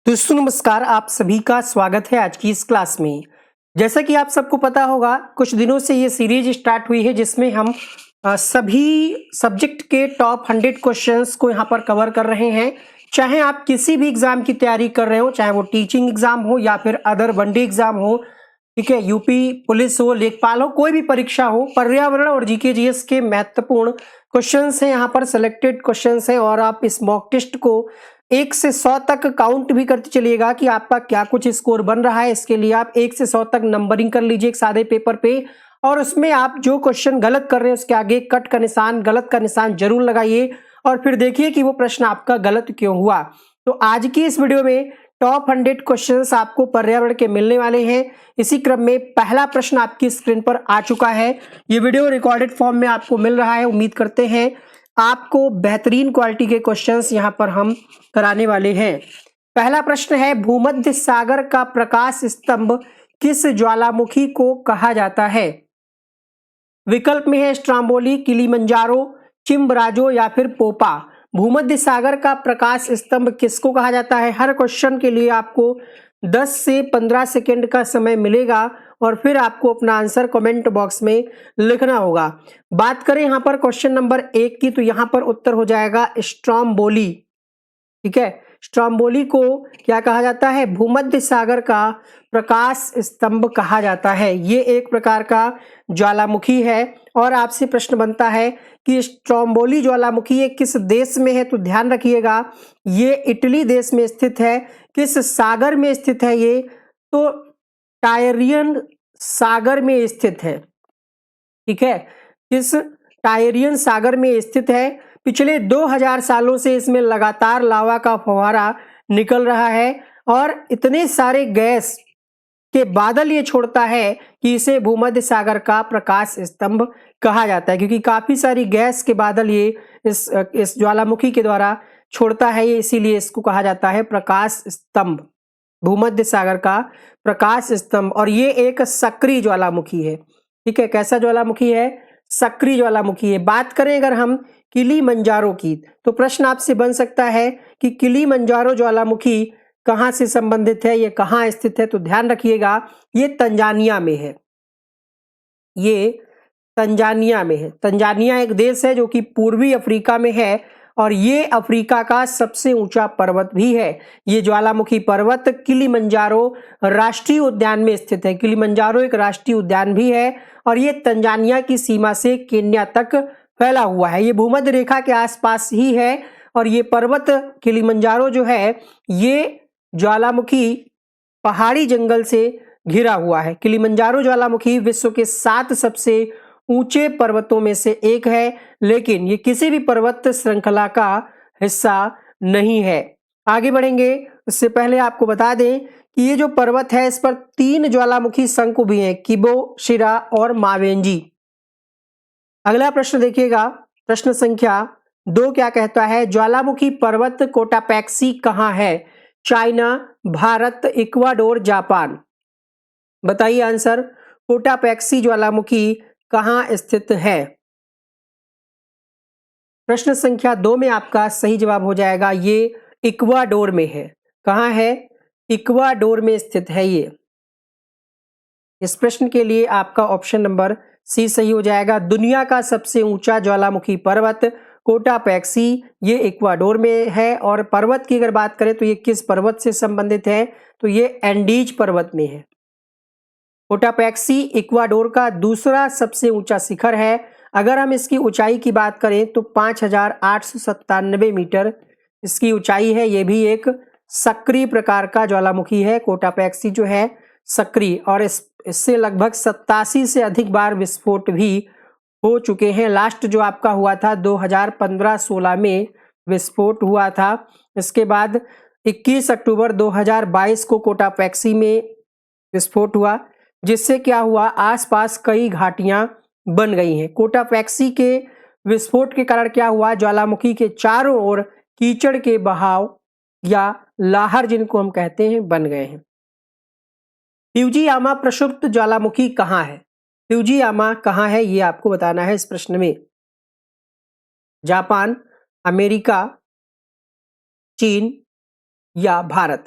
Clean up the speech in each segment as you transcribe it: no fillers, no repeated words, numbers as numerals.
दोस्तों नमस्कार, आप सभी का स्वागत है आज की इस क्लास में। जैसा कि आप सबको पता होगा, कुछ दिनों से ये सीरीज स्टार्ट हुई है जिसमें हम सभी सब्जेक्ट के टॉप 100 क्वेश्चंस को यहाँ पर कवर कर रहे हैं। चाहे आप किसी भी एग्जाम की तैयारी कर रहे हो, चाहे वो टीचिंग एग्जाम हो या फिर अदर वनडे एग्जाम हो, ठीक है, यूपी पुलिस हो, लेखपाल हो, कोई भी परीक्षा हो, पर्यावरण और जीके जीएस के महत्वपूर्ण क्वेश्चंस हैं यहाँ पर, सिलेक्टेड क्वेश्चंस हैं। और आप इस मॉक टेस्ट को 1 से 100 तक काउंट भी करते चलिएगा कि आपका क्या कुछ स्कोर बन रहा है। इसके लिए आप 1 से 100 तक नंबरिंग कर लीजिए एक सादे पेपर पे, और उसमें आप जो क्वेश्चन गलत कर रहे हैं उसके आगे कट का निशान, गलत का निशान जरूर लगाइए और फिर देखिए कि वो प्रश्न आपका गलत क्यों हुआ। तो आज की इस वीडियो में टॉप 100 क्वेश्चंस आपको पर्यावरण के मिलने वाले हैं। इसी क्रम में पहला प्रश्न आपकी स्क्रीन पर आ चुका है। ये वीडियो रिकॉर्डेड फॉर्म में आपको मिल रहा है। उम्मीद करते हैं आपको बेहतरीन क्वालिटी के क्वेश्चंस यहां पर हम कराने वाले हैं। पहला प्रश्न है, भूमध्य सागर का प्रकाश स्तंभ किस ज्वालामुखी को कहा जाता है? विकल्प में है स्ट्राम्बोली, किलिमंजारो, चिम्बराजो या फिर पोपा। भूमध्य सागर का प्रकाश स्तंभ किसको कहा जाता है? हर क्वेश्चन के लिए आपको 10 से 15 सेकेंड का समय मिलेगा और फिर आपको अपना आंसर कमेंट बॉक्स में लिखना होगा। बात करें यहाँ पर क्वेश्चन नंबर 1 की, तो यहाँ पर उत्तर हो जाएगा स्ट्राम्बोली। ठीक है, स्ट्राम्बोली को क्या कहा जाता है? भूमध्य सागर का प्रकाश स्तंभ कहा जाता है। ये एक प्रकार का ज्वालामुखी है और आपसे प्रश्न बनता है कि स्ट्राम्बोली ज्वालामुखी ये किस देश में है? तो ध्यान रखिएगा, ये इटली देश में स्थित है। किस सागर में स्थित है ये? तो टायरियन सागर में स्थित है। ठीक है, किस टायरियन सागर में स्थित है। पिछले 2000 सालों से इसमें लगातार लावा का फव्वारा निकल रहा है और इतने सारे गैस के बादल ये छोड़ता है कि इसे भूमध्य सागर का प्रकाश स्तंभ कहा जाता है, क्योंकि काफी सारी गैस के बादल ये इस ज्वालामुखी के द्वारा छोड़ता है, ये इसीलिए इसको कहा जाता है प्रकाश स्तंभ, भूमध्य सागर का प्रकाश स्तंभ। और ये एक सक्रिय ज्वालामुखी है। ठीक है, कैसा ज्वालामुखी है? सक्रिय ज्वालामुखी है। बात करें अगर हम किलिमंजारो की, तो प्रश्न आपसे बन सकता है कि किलिमंजारो ज्वालामुखी कहां से संबंधित है, ये कहां स्थित है? तो ध्यान रखिएगा, ये तंजानिया में है। ये तंजानिया में है। तंजानिया एक देश है जो कि पूर्वी अफ्रीका में है और ये अफ्रीका का सबसे ऊंचा पर्वत भी है। ये ज्वालामुखी पर्वत किलिमंजारो राष्ट्रीय उद्यान में स्थित है। किलिमंजारो एक राष्ट्रीय उद्यान भी है और ये तंजानिया की सीमा से केन्या तक फैला हुआ है। ये भूमध्य रेखा के आसपास ही है और ये पर्वत किलिमंजारो जो है ये ज्वालामुखी पहाड़ी जंगल से घिरा हुआ है। किलिमंजारो ज्वालामुखी विश्व के 7 सबसे ऊंचे पर्वतों में से एक है, लेकिन ये किसी भी पर्वत श्रृंखला का हिस्सा नहीं है। आगे बढ़ेंगे उससे पहले आपको बता दें कि ये जो पर्वत है इस पर 3 ज्वालामुखी शंकु भी हैं, किबो, शिरा और मावेंजी। अगला प्रश्न देखिएगा, प्रश्न संख्या 2 क्या कहता है? ज्वालामुखी पर्वत कोटापैक्सी कहाँ है? China, Bharat, Ecuador, Japan. बताइए आंसर, कोटापैक्सी ज्वालामुखी कहां स्थित है? प्रश्न संख्या 2 में आपका सही जवाब हो जाएगा ये इक्वाडोर में है। कहां है? इक्वाडोर में स्थित है ये। इस प्रश्न के लिए आपका ऑप्शन नंबर सी सही हो जाएगा। दुनिया का सबसे ऊंचा ज्वालामुखी पर्वत कोटापैक्सी ये इक्वाडोर में है। और पर्वत की अगर बात करें तो ये किस पर्वत से संबंधित है? तो ये एंडीज पर्वत में है। कोटापैक्सी इक्वाडोर का दूसरा सबसे ऊंचा शिखर है। अगर हम इसकी ऊंचाई की बात करें तो 5897 मीटर इसकी ऊंचाई है। यह भी एक सक्रिय प्रकार का ज्वालामुखी है। कोटापैक्सी जो है सक्रिय, और इससे लगभग 87 से अधिक बार विस्फोट भी हो चुके हैं। लास्ट जो आपका हुआ था 2015-16 में विस्फोट हुआ था। इसके बाद 21 अक्टूबर 2022 को कोटापैक्सी में विस्फोट हुआ, जिससे क्या हुआ, आसपास कई घाटियां बन गई हैं। कोटापैक्सी के विस्फोट के कारण क्या हुआ, ज्वालामुखी के चारों ओर कीचड़ के बहाव या लाहर जिनको हम कहते हैं बन गए हैं। फ्यूजियामा प्रक्षुब्ध ज्वालामुखी कहाँ है? फ्यूजियामा कहाँ है ये आपको बताना है इस प्रश्न में। जापान, अमेरिका, चीन या भारत।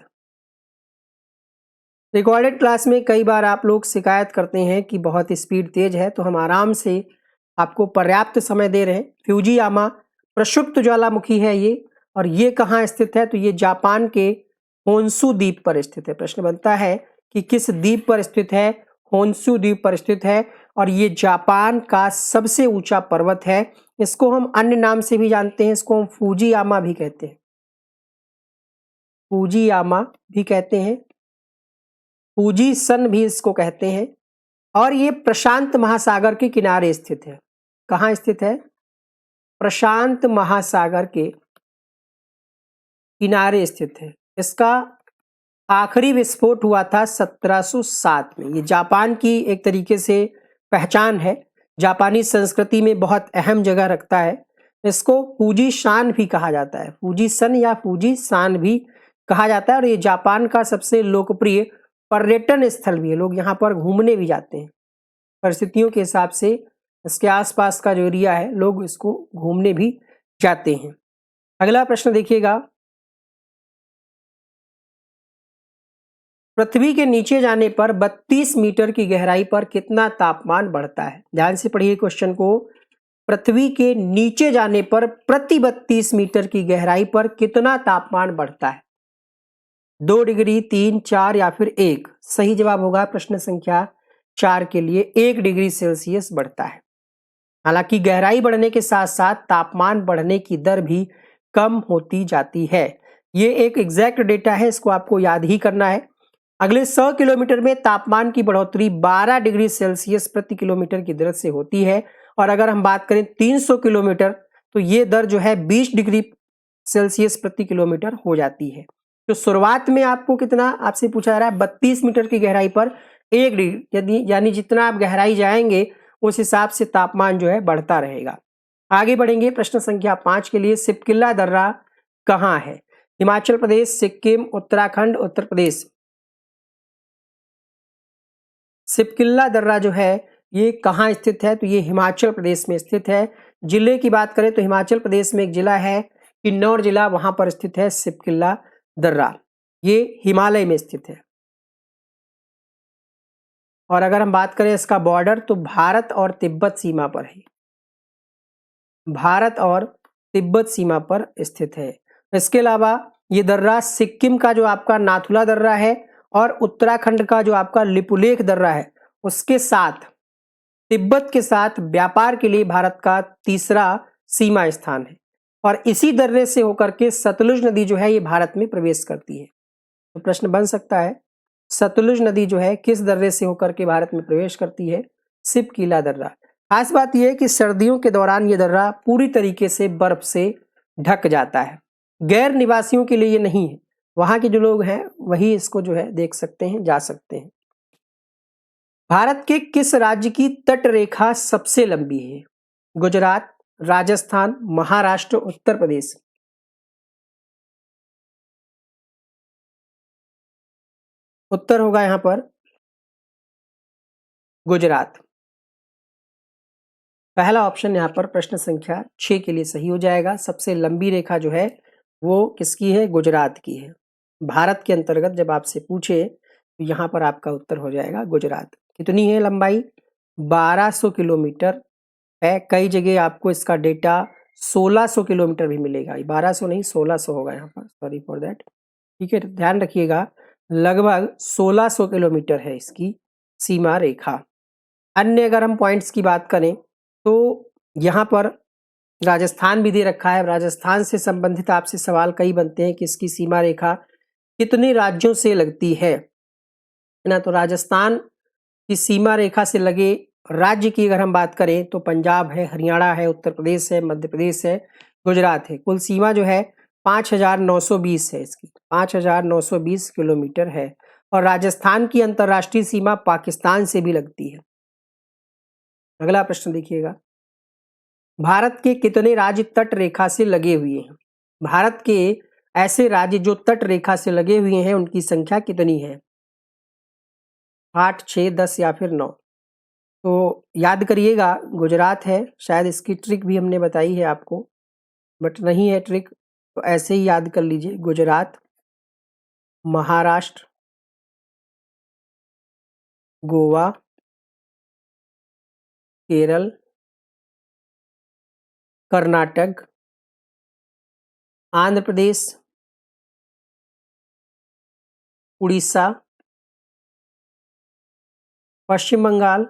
रिकॉर्डेड क्लास में कई बार आप लोग शिकायत करते हैं कि बहुत स्पीड तेज है, तो हम आराम से आपको पर्याप्त समय दे रहे हैं। फ्यूजियामा प्रक्षुब्ध ज्वालामुखी है ये, और ये कहाँ स्थित है? तो ये जापान के होन्शु द्वीप पर स्थित है। प्रश्न बनता है कि किस द्वीप पर स्थित है? होन्शु द्वीप पर स्थित है, और ये जापान का सबसे ऊंचा पर्वत है। इसको हम अन्य नाम से भी जानते हैं, इसको हम फूजियामा भी कहते हैं, फूजियामा भी कहते हैं, फूजी सन भी इसको कहते हैं। और ये प्रशांत महासागर के किनारे स्थित है। कहाँ स्थित है? प्रशांत महासागर के किनारे स्थित है। इसका आखिरी विस्फोट हुआ था 1707 में। ये जापान की एक तरीके से पहचान है, जापानी संस्कृति में बहुत अहम जगह रखता है। इसको फूजी शान भी कहा जाता है, फूजी सन या फूजी शान भी कहा जाता है। और ये जापान का सबसे लोकप्रिय पर्यटन स्थल भी है, लोग यहाँ पर घूमने भी जाते हैं। परिस्थितियों के हिसाब से इसके आसपास का जो एरिया है, लोग इसको घूमने भी जाते हैं। अगला प्रश्न देखिएगा, पृथ्वी के नीचे जाने पर 32 मीटर की गहराई पर कितना तापमान बढ़ता है? ध्यान से पढ़िए क्वेश्चन को। पृथ्वी के नीचे जाने पर प्रति 32 मीटर की गहराई पर कितना तापमान बढ़ता है? 2 डिग्री, 3, 4 या फिर 1? सही जवाब होगा प्रश्न संख्या 4 के लिए 1 डिग्री सेल्सियस बढ़ता है। हालांकि गहराई बढ़ने के साथ साथ तापमान बढ़ने की दर भी कम होती जाती है। ये एक एग्जैक्ट डेटा है, इसको आपको याद ही करना है। अगले 100 किलोमीटर में तापमान की बढ़ोतरी 12 डिग्री सेल्सियस प्रति किलोमीटर की दर से होती है। और अगर हम बात करें 300 किलोमीटर, तो ये दर जो है 20 डिग्री सेल्सियस प्रति किलोमीटर हो जाती है। तो शुरुआत में आपको कितना आपसे पूछा जा रहा है? 32 मीटर की गहराई पर 1 डिग्री, यदि यानी जितना आप गहराई जाएंगे उस हिसाब से तापमान जो है बढ़ता रहेगा। आगे बढ़ेंगे प्रश्न संख्या 5 के लिए। सिपकिल्ला दर्रा कहाँ है? हिमाचल प्रदेश, सिक्किम, उत्तराखंड, उत्तर प्रदेश। सिपकिल्ला दर्रा जो है ये कहाँ स्थित है? तो ये हिमाचल प्रदेश में स्थित है। जिले की बात करें तो हिमाचल प्रदेश में एक जिला है किन्नौर जिला, वहां पर स्थित है सिपकिल्ला दर्रा। ये हिमालय में स्थित है। और अगर हम बात करें इसका बॉर्डर, तो भारत और तिब्बत सीमा पर है, भारत और तिब्बत सीमा पर स्थित है। इसके अलावा ये दर्रा सिक्किम का जो आपका नाथुला दर्रा है और उत्तराखंड का जो आपका लिपुलेख दर्रा है, उसके साथ तिब्बत के साथ व्यापार के लिए भारत का तीसरा सीमा स्थान है। और इसी दर्रे से होकर के सतलुज नदी जो है ये भारत में प्रवेश करती है। तो प्रश्न बन सकता है, सतलुज नदी जो है किस दर्रे से होकर के भारत में प्रवेश करती है? सिपकिला दर्रा। खास बात यह है कि सर्दियों के दौरान ये दर्रा पूरी तरीके से बर्फ से ढक जाता है। गैर निवासियों के लिए ये नहीं है, वहां के जो लोग हैं वही इसको जो है देख सकते हैं, जा सकते हैं। भारत के किस राज्य की तट रेखा सबसे लंबी है? गुजरात, राजस्थान, महाराष्ट्र, उत्तर प्रदेश। उत्तर होगा यहां पर गुजरात। पहला ऑप्शन यहाँ पर प्रश्न संख्या 6 के लिए सही हो जाएगा। सबसे लंबी रेखा जो है वो किसकी है? गुजरात की है। भारत के अंतर्गत जब आपसे पूछे तो यहाँ पर आपका उत्तर हो जाएगा गुजरात। कितनी है लंबाई? 1200 किलोमीटर है। कई जगह आपको इसका डेटा 1600 किलोमीटर भी मिलेगा। 1200 नहीं, 1600 होगा यहाँ पर, सॉरी फॉर दैट। ठीक है, ध्यान रखिएगा, लगभग 1600 किलोमीटर है इसकी सीमा रेखा। अन्य अगर हम पॉइंट्स की बात करें तो यहाँ पर राजस्थान भी दे रखा है। राजस्थान से संबंधित आपसे सवाल कई बनते हैं कि इसकी सीमा रेखा कितने राज्यों से लगती है ना? तो राजस्थान की सीमा रेखा से लगे राज्य की अगर हम बात करें तो पंजाब है, हरियाणा है, उत्तर प्रदेश है, मध्य प्रदेश है, गुजरात है। कुल सीमा जो है 5920 है, इसकी 5920 किलोमीटर है। और राजस्थान की अंतर्राष्ट्रीय सीमा पाकिस्तान से भी लगती है। अगला प्रश्न देखिएगा, भारत के कितने राज्य तट रेखा से लगे हुए हैं? भारत के ऐसे राज्य जो तट रेखा से लगे हुए हैं उनकी संख्या कितनी है? 8, 6, 10 या फिर 9? तो याद करिएगा, गुजरात है। शायद इसकी ट्रिक भी हमने बताई है आपको, बट नहीं है ट्रिक, तो ऐसे ही याद कर लीजिए। गुजरात, महाराष्ट्र, गोवा, केरल, कर्नाटक, आंध्र प्रदेश, उड़ीसा, पश्चिम बंगाल,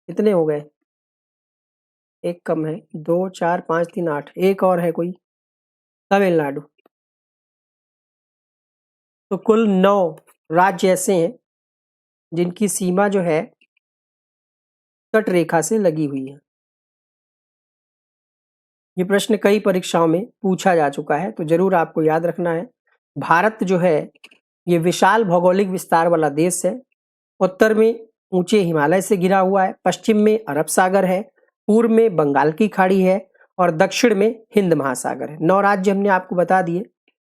कितने हो गए? एक कम है, 2 4 5 3 8, एक और है कोई, तमिलनाडु। तो कुल 9 राज्य ऐसे हैं जिनकी सीमा जो है तट रेखा से लगी हुई है। ये प्रश्न कई परीक्षाओं में पूछा जा चुका है, तो जरूर आपको याद रखना है। भारत जो है ये विशाल भौगोलिक विस्तार वाला देश है। उत्तर में ऊंचे हिमालय से घिरा हुआ है, पश्चिम में अरब सागर है, पूर्व में बंगाल की खाड़ी है और दक्षिण में हिंद महासागर है। 9 राज्य हमने आपको बता दिए।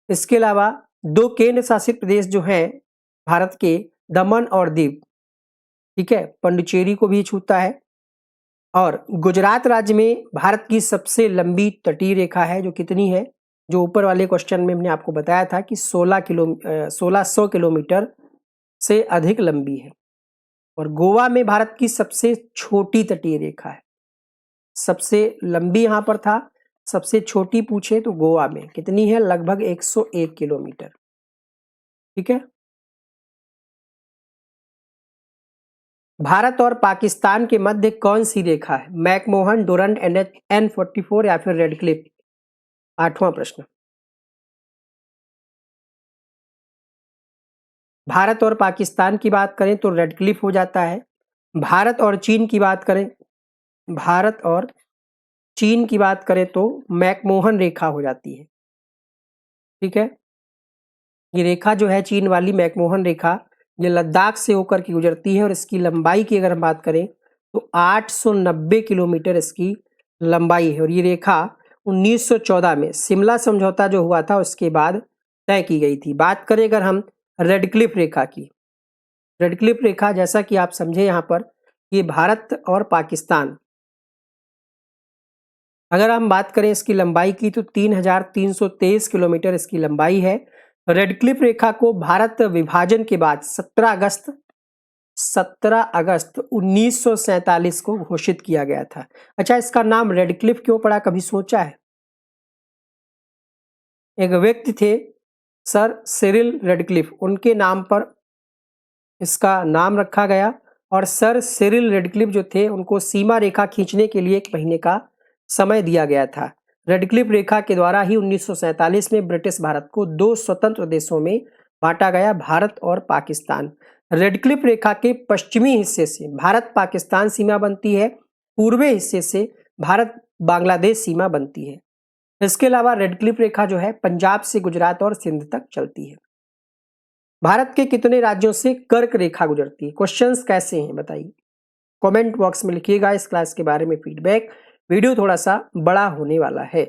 इसके अलावा 2 केंद्र शासित प्रदेश जो हैं भारत के, दमन और दीव, ठीक है, पंडिचेरी को भी छूता है। और गुजरात राज्य में भारत की सबसे लंबी तटीय रेखा है, जो कितनी है, जो ऊपर वाले क्वेश्चन में हमने आपको बताया था कि 1600 किलोमीटर से अधिक लंबी है। और गोवा में भारत की सबसे छोटी तटीय रेखा है। सबसे लंबी यहां पर था, सबसे छोटी पूछे तो गोवा में कितनी है, लगभग 101 किलोमीटर। ठीक है। भारत और पाकिस्तान के मध्य कौन सी रेखा है? मैकमोहन, डुरंड, N44 या फिर रेड क्लिफ? 8वां प्रश्न। भारत और पाकिस्तान की बात करें तो रेड क्लिफ हो जाता है। भारत और चीन की बात करें, भारत और चीन की बात करें तो मैकमोहन रेखा हो जाती है। ठीक है। ये रेखा जो है चीन वाली मैकमोहन रेखा, ये लद्दाख से होकर के गुजरती है और इसकी लंबाई की अगर हम बात करें तो 890 किलोमीटर इसकी लंबाई है। और ये रेखा 1914 में सिमला समझौता जो हुआ था उसके बाद तय की गई थी। बात करें अगर हम रेड क्लिफ रेखा की, रेड क्लिफ रेखा जैसा कि आप समझे यहाँ पर, ये भारत और पाकिस्तान, अगर हम बात करें इसकी लंबाई की तो 3323 किलोमीटर इसकी लंबाई है। रेड क्लिफ रेखा को भारत विभाजन के बाद 17 अगस्त 1947 को घोषित किया गया था। अच्छा, इसका नाम रेड क्लिफ क्यों पड़ा, कभी सोचा है? एक व्यक्ति थे सर सिरिल रेडक्लिफ, उनके नाम पर इसका नाम रखा गया। और सर सिरिल रेडक्लिफ जो थे उनको सीमा रेखा खींचने के लिए 1 महीने का समय दिया गया था। रेडक्लिफ रेखा के द्वारा ही 1947 में ब्रिटिश भारत को 2 स्वतंत्र देशों में बांटा गया, भारत और पाकिस्तान। रेडक्लिफ रेखा के पश्चिमी हिस्से से भारत पाकिस्तान सीमा बनती है, पूर्वी हिस्से से भारत बांग्लादेश सीमा बनती है। इसके अलावा रेडक्लिफ रेखा जो है पंजाब से गुजरात और सिंध तक चलती है। भारत के कितने राज्यों से कर्क रेखा गुजरती है? क्वेश्चंस कैसे हैं बताइए, कमेंट बॉक्स में लिखिएगा। इस क्लास के बारे में फीडबैक, वीडियो थोड़ा सा बड़ा होने वाला है।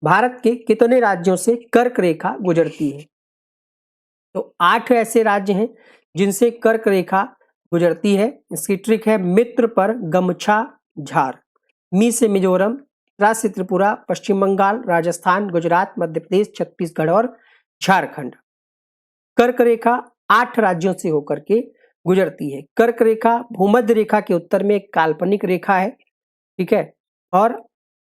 भारत के कितने राज्यों से कर्क रेखा गुजरती है? तो 8 ऐसे राज्य हैं जिनसे कर्क रेखा गुजरती है। इसकी ट्रिक है मित्र पर गमछा झार। मी से मिजोरम, त्रा से त्रिपुरा, पश्चिम बंगाल, राजस्थान, गुजरात, मध्य प्रदेश, छत्तीसगढ़ और झारखंड। कर्क रेखा 8 राज्यों से होकर के गुजरती है। कर्क रेखा भूमध्य रेखा के उत्तर में एक काल्पनिक रेखा है। ठीक है। और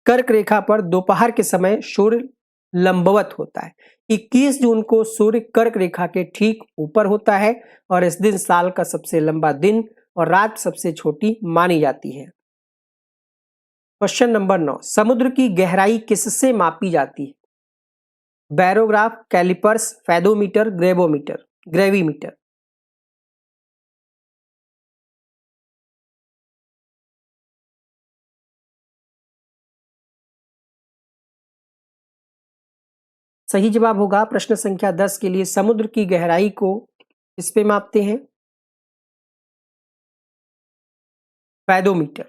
कर्क रेखा पर दोपहर के समय सूर्य लंबवत होता है। 21 जून को सूर्य कर्क रेखा के ठीक ऊपर होता है और इस दिन साल का सबसे लंबा दिन और रात सबसे छोटी मानी जाती है। क्वेश्चन नंबर 9, समुद्र की गहराई किससे मापी जाती है? Barograph, callipers, fathometer, gravimeter. सही जवाब होगा प्रश्न संख्या 10 के लिए, समुद्र की गहराई को किस पे मापते हैं? फैदोमीटर।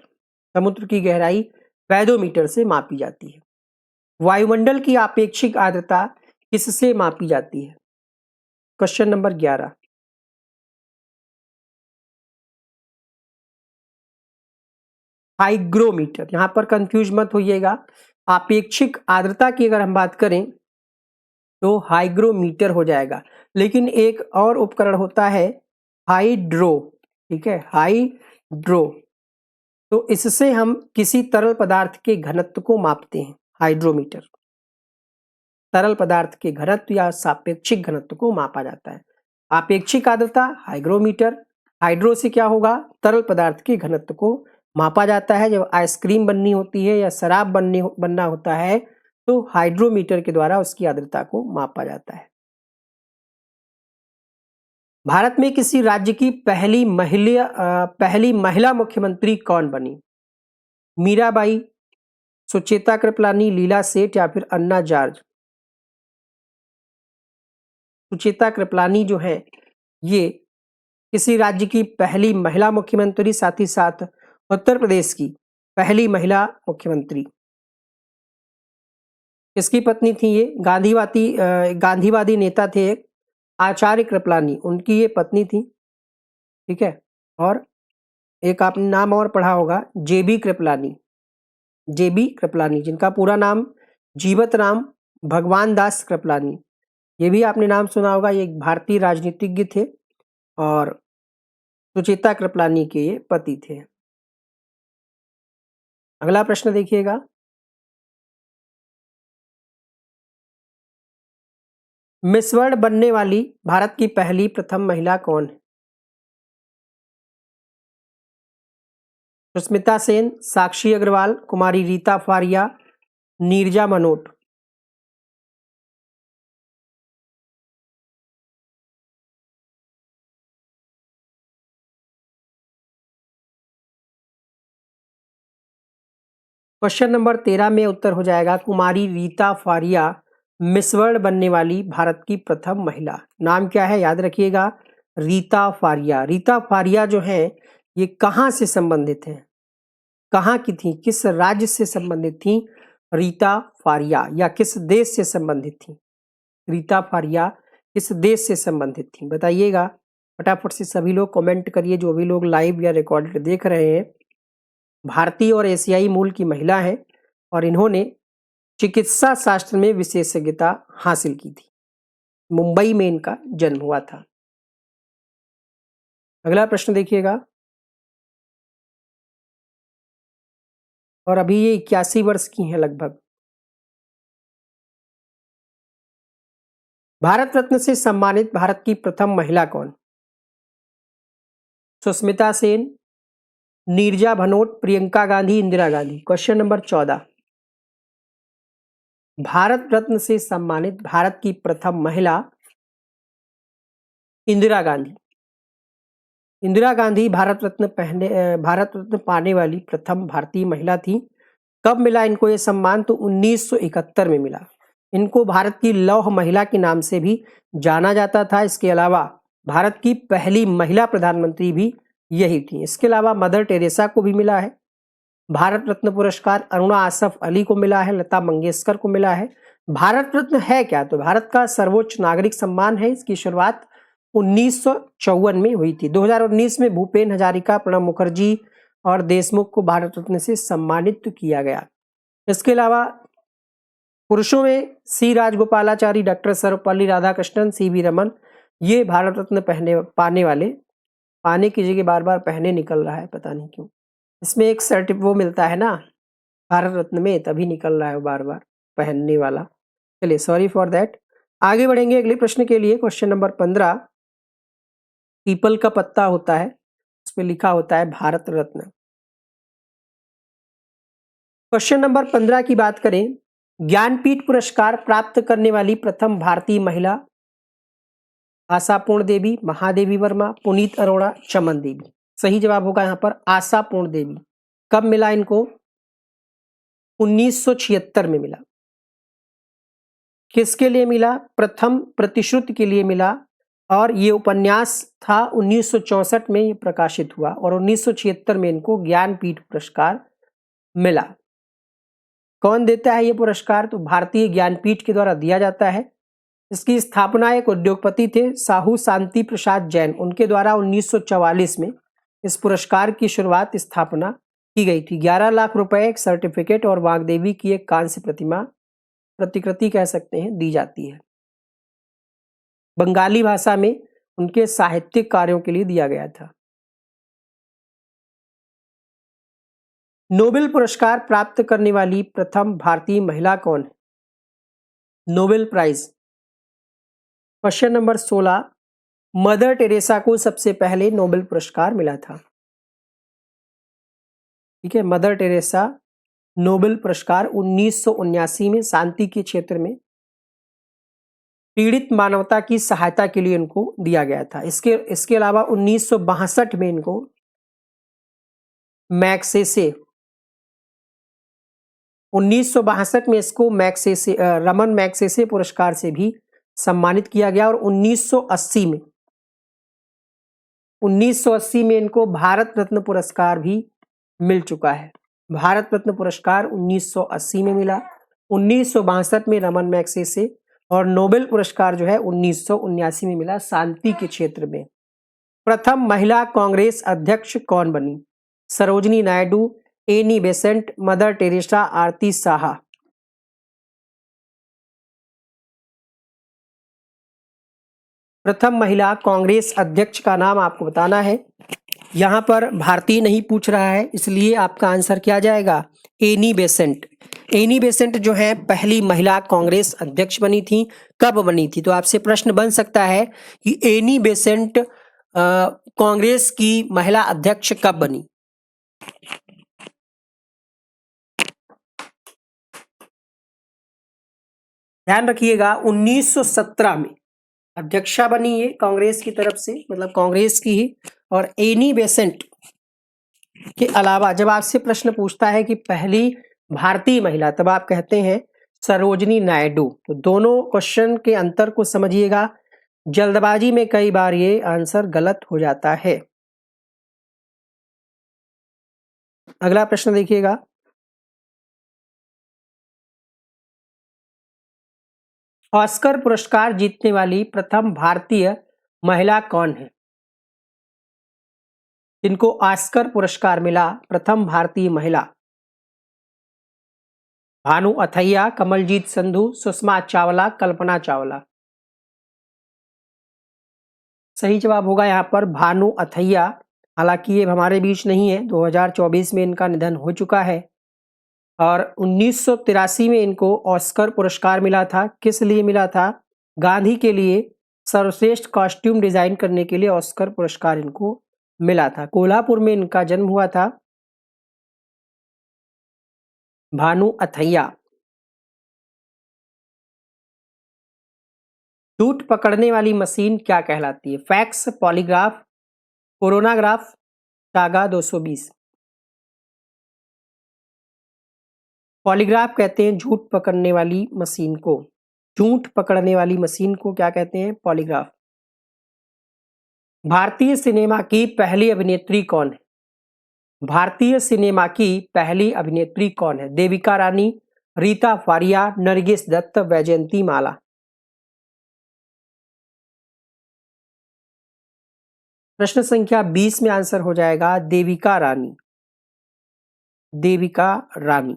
समुद्र की गहराई फैदोमीटर से मापी जाती है। वायुमंडल की आपेक्षिक आर्द्रता किससे मापी जाती है? Question number 11, hygrometer. यहां पर कंफ्यूज मत होइएगा, आपेक्षिक आर्द्रता की अगर हम बात करें तो हाइग्रोमीटर हो जाएगा। लेकिन एक और उपकरण होता है हाइड्रो, ठीक है, हाइड्रो। तो इससे हम किसी तरल पदार्थ के घनत्व को मापते हैं, हाइड्रोमीटर। तरल पदार्थ के घनत्व या सापेक्षिक घनत्व को मापा जाता है। आपेक्षिक आर्द्रता हाइग्रोमीटर। हाइड्रो से क्या होगा, तरल पदार्थ के घनत्व को मापा जाता है। जब आइसक्रीम बननी होती है या शराब बनना होता है तो हाइड्रोमीटर के द्वारा उसकी आर्द्रता को मापा जाता है। भारत में किसी राज्य की पहली महिला मुख्यमंत्री कौन बनी? मीराबाई, सुचेता कृपलानी, लीला सेठ या फिर अन्ना जॉर्ज? सुचेता कृपलानी जो है ये किसी राज्य की पहली महिला मुख्यमंत्री, साथ ही साथ उत्तर प्रदेश की पहली महिला मुख्यमंत्री। किसकी पत्नी थी ये? गांधीवादी नेता थे एक, आचार्य कृपलानी, उनकी ये पत्नी थी, ठीक है। और एक आपने नाम और पढ़ा होगा, जेबी कृपलानी, जेबी कृपलानी, जिनका पूरा नाम जीवत राम भगवान दास कृपलानी, ये भी आपने नाम सुना होगा। ये एक भारतीय राजनीतिज्ञ थे और सुचेता कृपलानी के ये पति थे। अगला प्रश्न देखिएगा, मिस वर्ल्ड बनने वाली भारत की पहली प्रथम महिला कौन है? सुष्मिता सेन, साक्षी अग्रवाल, कुमारी रीता फारिया, नीरजा मनोट? क्वेश्चन नंबर 13 में उत्तर हो जाएगा कुमारी रीता फारिया मिस वर्ल्ड बनने वाली भारत की प्रथम महिला। नाम क्या है याद रखिएगा, रीता फारिया। रीता फारिया जो है ये कहाँ से संबंधित है, कहाँ की थी, किस राज्य से संबंधित थी रीता फारिया, या किस देश से संबंधित थी रीता फारिया, किस देश से संबंधित थी बताइएगा। फटाफट से सभी लोग कमेंट करिए, जो भी लोग लाइव या रिकॉर्डेड देख रहे हैं। भारतीय और एशियाई मूल की महिला है और इन्होंने चिकित्सा शास्त्र में विशेषज्ञता हासिल की थी। मुंबई में इनका जन्म हुआ था। अगला प्रश्न देखिएगा, और अभी ये 81 वर्ष की हैं लगभग। भारत रत्न से सम्मानित भारत की प्रथम महिला कौन? सुष्मिता सेन, नीरजा भनोट, प्रियंका गांधी, इंदिरा गांधी? क्वेश्चन नंबर 14, भारत रत्न से सम्मानित भारत की प्रथम महिला इंदिरा गांधी। इंदिरा गांधी भारत रत्न पाने वाली प्रथम भारतीय महिला थी। कब मिला इनको ये सम्मान? तो 1971 में मिला। इनको भारत की लौह महिला के नाम से भी जाना जाता था। इसके अलावा भारत की पहली महिला प्रधानमंत्री भी यही थी। इसके अलावा मदर टेरेसा को भी मिला है। भारत रत्न पुरस्कार अरुणा आसफ अली को मिला है, लता मंगेशकर को मिला है। भारत रत्न है क्या? तो भारत का सर्वोच्च नागरिक सम्मान है। इसकी शुरुआत 1954 में हुई थी। 2019 में भूपेन हजारिका, प्रणब मुखर्जी और देशमुख को भारत रत्न से सम्मानित किया गया। इसके अलावा पुरुषों में सी राजगोपालाचारी, डॉक्टर सर्वपल्ली राधाकृष्णन, सीवी रमन, ये भारत रत्न पाने की जगह बार बार पहने निकल रहा है, पता नहीं क्यों। इसमें एक सर्टिफिकेट वो मिलता है ना भारत रत्न में, तभी निकल रहा है बार बार पहनने वाला। चलिए, सॉरी फॉर दैट। आगे बढ़ेंगे अगले प्रश्न के लिए। क्वेश्चन नंबर 15, पीपल का पत्ता होता है, उस पर लिखा होता है भारत रत्न। क्वेश्चन नंबर 15 की बात करें, ज्ञानपीठ पुरस्कार प्राप्त करने वाली प्रथम भारतीय महिला? आशापूर्ण देवी, महादेवी वर्मा, पुनीत अरोड़ा, चमन देवी? सही जवाब होगा यहाँ पर आशापूर्ण देवी। कब मिला इनको? 1976 में मिला। किसके लिए मिला? प्रथम प्रतिश्रुति के लिए मिला, और ये उपन्यास था 1964 में ये प्रकाशित हुआ, और 1976 में इनको ज्ञानपीठ पुरस्कार मिला। कौन देता है ये पुरस्कार? तो भारतीय ज्ञानपीठ के द्वारा दिया जाता है। इसकी स्थापना एक उद्योगपति थे, साहू शांति प्रसाद जैन, उनके द्वारा 1944 में इस पुरस्कार की स्थापना की गई थी। 11 लाख रुपए, एक सर्टिफिकेट और वाग्देवी की एक कांस्य प्रतिकृति कह सकते हैं, दी जाती है। बंगाली भाषा में उनके साहित्यिक कार्यों के लिए दिया गया था। नोबेल पुरस्कार प्राप्त करने वाली प्रथम भारतीय महिला कौन है? Nobel prize. Question number 16, Mother Teresa को सबसे पहले नोबेल पुरस्कार मिला था। ठीक है, मदर टेरेसा नोबेल पुरस्कार 1979 में शांति के क्षेत्र में पीड़ित मानवता की सहायता के लिए उनको दिया गया था। इसके अलावा 1962 में इनको मैग्सेसे 1962 में इसको मैग्सेसे रमन मैग्सेसे पुरस्कार से भी सम्मानित किया गया और 1980 में इनको भारत रत्न पुरस्कार भी मिल चुका है। भारत रत्न पुरस्कार 1980 में मिला, 1962 में रमन मैग्सेसे और नोबेल पुरस्कार जो है 1979 में मिला शांति के क्षेत्र में। प्रथम महिला कांग्रेस अध्यक्ष कौन बनी? Sarojini Naidu, Annie Besant, Mother Teresa, Aarti Saha. प्रथम महिला कांग्रेस अध्यक्ष का नाम आपको बताना है। यहां पर भारतीय नहीं पूछ रहा है, इसलिए आपका आंसर क्या जाएगा? Annie Besant. एनी बेसेंट जो है पहली महिला कांग्रेस अध्यक्ष बनी थी। कब बनी थी? तो आपसे प्रश्न बन सकता है कि एनी बेसेंट कांग्रेस की महिला अध्यक्ष कब बनी? ध्यान रखिएगा 1917 में अध्यक्षा बनी ये कांग्रेस की तरफ से, मतलब कांग्रेस की ही। और एनी बेसेंट के अलावा जब आपसे प्रश्न पूछता है कि पहली भारतीय महिला, तब आप कहते हैं सरोजनी नायडू। तो दोनों क्वेश्चन के अंतर को समझिएगा, जल्दबाजी में कई बार ये आंसर गलत हो जाता है। अगला प्रश्न देखिएगा, ऑस्कर पुरस्कार जीतने वाली प्रथम भारतीय महिला कौन है? जिनको ऑस्कर पुरस्कार मिला, प्रथम भारतीय महिला। भानु अथैया, कमलजीत संधू, सुषमा चावला, कल्पना चावला। सही जवाब होगा यहाँ पर भानु अथैया। हालांकि ये हमारे बीच नहीं है, 2024 में इनका निधन हो चुका है। और 1983 में इनको ऑस्कर पुरस्कार मिला था। किस लिए मिला था? गांधी के लिए सर्वश्रेष्ठ कॉस्ट्यूम डिजाइन करने के लिए ऑस्कर पुरस्कार इनको मिला था। कोल्हापुर में इनका जन्म हुआ था। भानु अथैया। झूठ पकड़ने वाली मशीन क्या कहलाती है? फैक्स, पॉलीग्राफ, कोरोनाग्राफ, टागा 220। पॉलीग्राफ कहते हैं झूठ पकड़ने वाली मशीन को। झूठ पकड़ने वाली मशीन को क्या कहते हैं? पॉलीग्राफ। भारतीय सिनेमा की पहली अभिनेत्री कौन है? भारतीय सिनेमा की पहली अभिनेत्री कौन है? देविका रानी, रीता फारिया, नरगिस दत्त, वैजयंती माला। प्रश्न संख्या 20 में आंसर हो जाएगा देविका रानी। देविका रानी।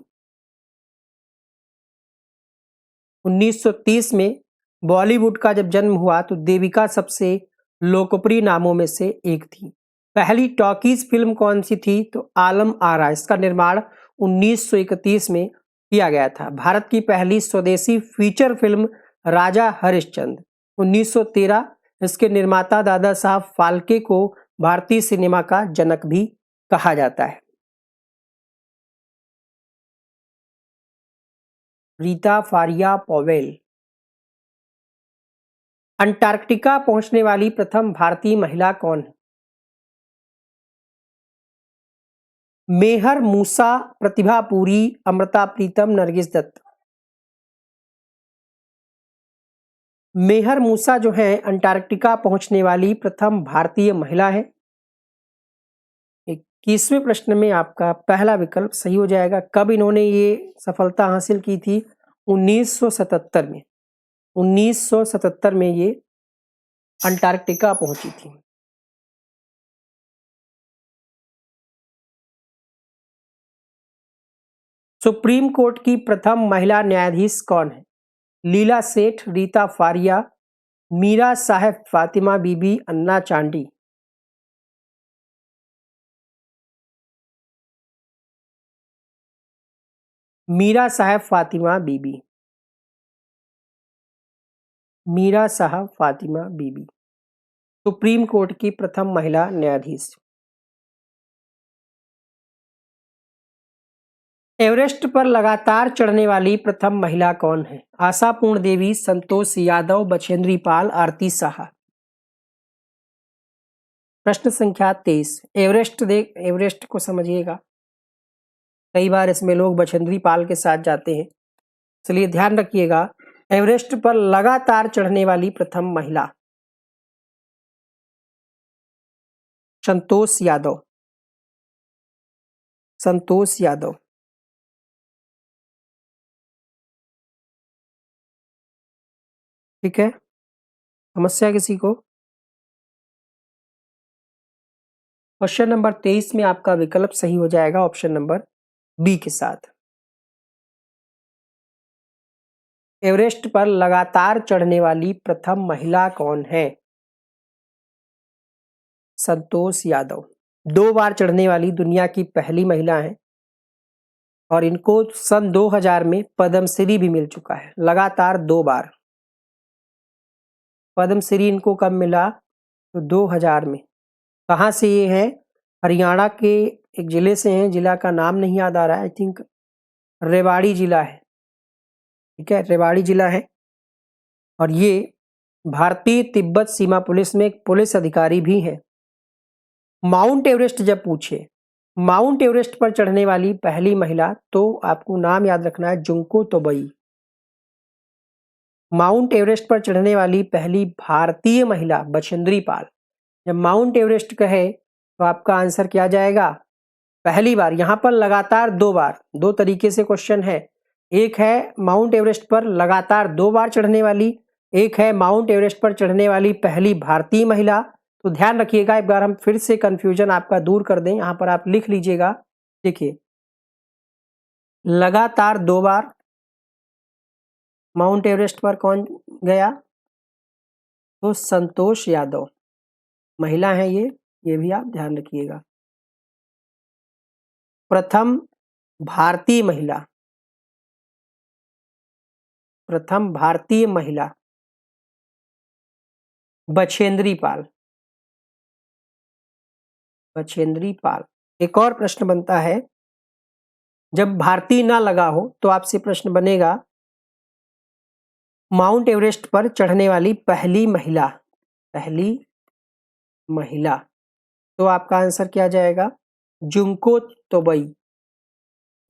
1930 में बॉलीवुड का जब जन्म हुआ तो देविका सबसे लोकप्रिय नामों में से एक थी। पहली टॉकीज फिल्म कौन सी थी? तो आलम आरा। इसका निर्माण 1931 में किया गया था। भारत की पहली स्वदेशी फीचर फिल्म राजा हरिश्चंद्र 1913। इसके निर्माता दादा साहब फाल्के को भारतीय सिनेमा का जनक भी कहा जाता है। रीता फारिया पॉवेल। अंटार्कटिका पहुंचने वाली प्रथम भारतीय महिला कौन है? मेहर मूसा, प्रतिभा पुरी, अमृता प्रीतम, नरगिस दत्त। मेहर मूसा जो है अंटार्कटिका पहुंचने वाली प्रथम भारतीय महिला है। 21वें प्रश्न में आपका पहला विकल्प सही हो जाएगा। कब इन्होंने ये सफलता हासिल की थी? 1977 में। 1977 में ये अंटार्कटिका पहुंची थी। सुप्रीम कोर्ट की प्रथम महिला न्यायाधीश कौन है? लीला सेठ, रीता फारिया, मीरा साहब फातिमा बीबी अन्ना चांडी। मीरा साहब फातिमा बीबी। मीरा साहब फातिमा बीबी सुप्रीम कोर्ट की प्रथम महिला न्यायाधीश। एवरेस्ट पर लगातार चढ़ने वाली प्रथम महिला कौन है? आशापूर्ण देवी, संतोष यादव, बछेंद्री पाल, आरती साहा। प्रश्न संख्या 23। एवरेस्ट को समझिएगा, कई बार इसमें लोग बछेंद्री पाल के साथ जाते हैं, इसलिए ध्यान रखिएगा। एवरेस्ट पर लगातार चढ़ने वाली प्रथम महिला संतोष यादव। संतोष यादव। ठीक है, समस्या किसी को? क्वेश्चन नंबर 23 में आपका विकल्प सही हो जाएगा ऑप्शन नंबर बी के साथ। एवरेस्ट पर लगातार चढ़ने वाली प्रथम महिला कौन है? संतोष यादव 2 बार चढ़ने वाली दुनिया की पहली महिला है और इनको सन 2000 में पद्मश्री भी मिल चुका है। लगातार 2 बार पद्मश्री इनको कब मिला? तो 2000 में। कहाँ से ये है? हरियाणा के एक जिले से हैं, जिला का नाम नहीं याद आ रहा है, आई थिंक रेवाड़ी जिला है। ठीक है, रेवाड़ी जिला है और ये भारतीय तिब्बत सीमा पुलिस में एक पुलिस अधिकारी भी है। माउंट एवरेस्ट जब पूछे माउंट एवरेस्ट पर चढ़ने वाली पहली महिला, तो आपको नाम याद रखना है जुंको तोबई। माउंट एवरेस्ट पर चढ़ने वाली पहली भारतीय महिला बछेंद्री पाल। जब माउंट एवरेस्ट कहे तो आपका आंसर क्या जाएगा? पहली बार। यहां पर लगातार 2 बार, 2 तरीके से क्वेश्चन है। एक है माउंट एवरेस्ट पर लगातार 2 बार चढ़ने वाली, एक है माउंट एवरेस्ट पर चढ़ने वाली पहली भारतीय महिला। तो ध्यान रखिएगा, एक बार हम फिर से कंफ्यूजन आपका दूर कर दें। यहां पर आप लिख लीजिएगा, देखिए लगातार 2 बार माउंट एवरेस्ट पर कौन गया? तो संतोष यादव महिला है ये भी आप ध्यान रखिएगा। प्रथम भारतीय महिला, प्रथम भारतीय महिला बछेंद्री पाल। बछेंद्री पाल। एक और प्रश्न बनता है, जब भारतीय ना लगा हो तो आपसे प्रश्न बनेगा माउंट एवरेस्ट पर चढ़ने वाली पहली महिला, पहली महिला, तो आपका आंसर क्या जाएगा? जुंको तोबई।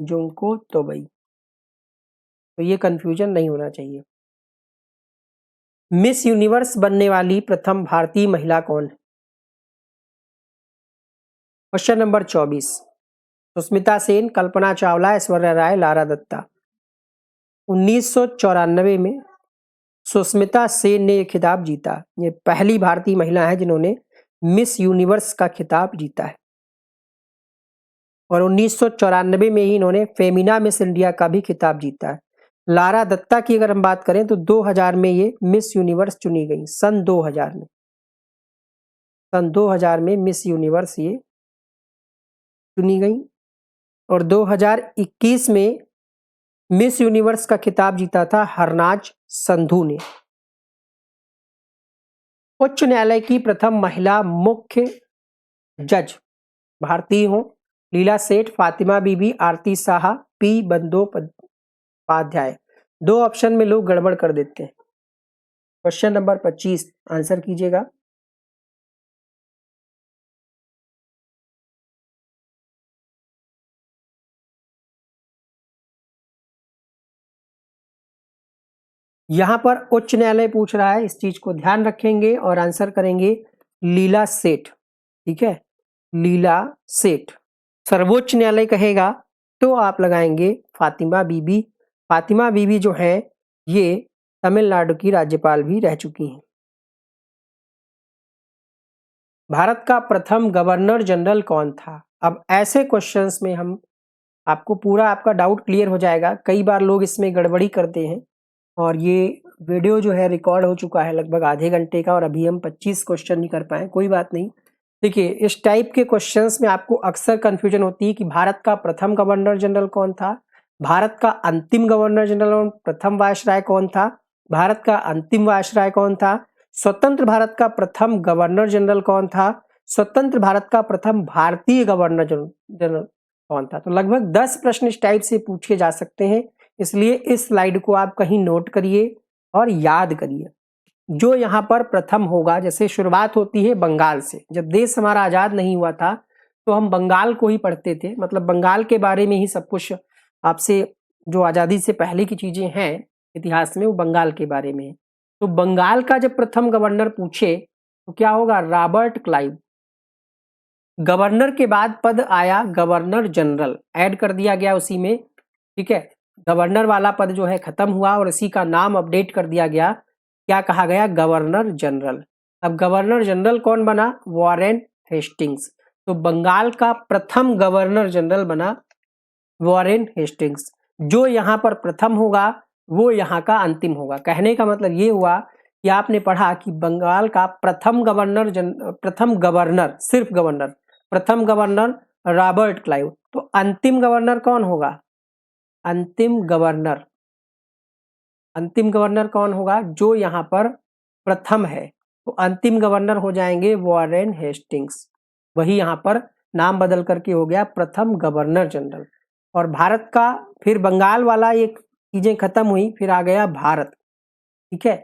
जुंको तोबई। तो ये कंफ्यूजन नहीं होना चाहिए। मिस यूनिवर्स बनने वाली प्रथम भारतीय महिला कौन है? Question number 24। Sushmita Sen, Kalpana Chawla, Aishwarya Rai, Lara Dutta. 1994 में सुष्मिता सेन ने यह खिताब जीता। ये पहली भारतीय महिला है जिन्होंने मिस यूनिवर्स का खिताब जीता है और 1994 में ही इन्होंने फेमिना मिस इंडिया का भी खिताब जीता है। लारा दत्ता की अगर हम बात करें तो 2000 में ये मिस यूनिवर्स चुनी गई। सन 2000 में, सन 2000 में मिस यूनिवर्स ये चुनी गई और 2021 में मिस यूनिवर्स का खिताब जीता था हरनाज संधू ने। उच्च न्यायालय की प्रथम महिला मुख्य जज भारतीय हो? लीला सेठ, फातिमा बीबी, आरती साहा, पी बंदोपाध्याय। 2 ऑप्शन में लोग गड़बड़ कर देते हैं। क्वेश्चन नंबर 25 आंसर कीजिएगा। यहां पर उच्च न्यायालय पूछ रहा है, इस चीज को ध्यान रखेंगे और आंसर करेंगे लीला सेठ। ठीक है, लीला सेठ। सर्वोच्च न्यायालय कहेगा तो आप लगाएंगे फातिमा बीबी। फातिमा बीबी जो है ये तमिलनाडु की राज्यपाल भी रह चुकी हैं। भारत का प्रथम गवर्नर जनरल कौन था? अब ऐसे क्वेश्चंस में हम आपको पूरा आपका डाउट क्लियर हो जाएगा। कई बार लोग इसमें गड़बड़ी करते हैं और ये वीडियो जो है रिकॉर्ड हो चुका है लगभग आधे घंटे का और अभी हम 25 क्वेश्चन नहीं कर पाए, कोई बात नहीं। देखिए इस टाइप के क्वेश्चंस में आपको अक्सर कंफ्यूजन होती है कि भारत का प्रथम गवर्नर जनरल कौन था, भारत का अंतिम गवर्नर जनरल और प्रथम वायसराय कौन था, भारत का अंतिम वायसराय कौन था, स्वतंत्र भारत का प्रथम गवर्नर जनरल कौन था, स्वतंत्र भारत का प्रथम भारतीय गवर्नर जनरल कौन था। तो लगभग 10 प्रश्न इस टाइप से पूछे जा सकते हैं, इसलिए इस स्लाइड को आप कहीं नोट करिए और याद करिए। जो यहाँ पर प्रथम होगा, जैसे शुरुआत होती है बंगाल से, जब देश हमारा आजाद नहीं हुआ था तो हम बंगाल को ही पढ़ते थे, मतलब बंगाल के बारे में ही सब कुछ आपसे जो आजादी से पहले की चीजें हैं इतिहास में वो बंगाल के बारे में है। तो बंगाल का जब प्रथम गवर्नर पूछे तो क्या होगा, रॉबर्ट क्लाइव। गवर्नर के बाद पद आया गवर्नर जनरल, ऐड कर दिया गया उसी में, ठीक है। गवर्नर वाला पद जो है खत्म हुआ और इसी का नाम अपडेट कर दिया गया, क्या कहा गया, गवर्नर जनरल। अब गवर्नर जनरल कौन बना, वॉरेन हेस्टिंग्स। तो बंगाल का प्रथम गवर्नर जनरल बना वॉरेन हेस्टिंग्स। जो यहाँ पर प्रथम होगा वो यहाँ का अंतिम होगा। कहने का मतलब ये हुआ कि आपने पढ़ा कि बंगाल का प्रथम गवर्नर सिर्फ गवर्नर, प्रथम गवर्नर रॉबर्ट क्लाइव, तो अंतिम गवर्नर कौन होगा, अंतिम गवर्नर कौन होगा, जो यहाँ पर प्रथम है, तो अंतिम गवर्नर हो जाएंगे वॉरेन हेस्टिंग्स। वही यहाँ पर नाम बदल करके हो गया प्रथम गवर्नर जनरल। और भारत का फिर बंगाल वाला ये चीजें खत्म हुई, फिर आ गया भारत, ठीक है।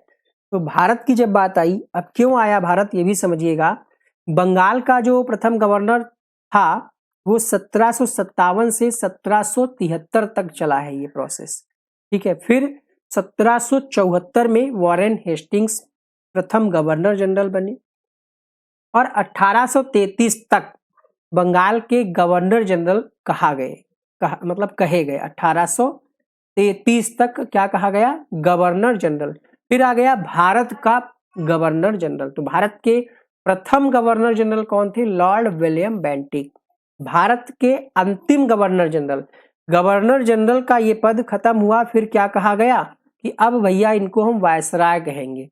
तो भारत की जब बात आई, अब क्यों आया भारत ये भी समझिएगा। बंगाल का जो प्रथम गवर्नर था वो 1757 से 1773 तक चला है ये प्रोसेस, ठीक है। फिर 1774 में वॉरेन हेस्टिंग्स प्रथम गवर्नर जनरल बने और 1833 तक बंगाल के गवर्नर जनरल कहे गए 1833 तक क्या कहा गया, गवर्नर जनरल। फिर आ गया भारत का गवर्नर जनरल। तो भारत के प्रथम गवर्नर जनरल कौन थे, लॉर्ड विलियम बेंटिक। भारत के अंतिम गवर्नर जनरल का ये पद खत्म हुआ, फिर क्या कहा गया कि अब भैया इनको हम वायसराय कहेंगे।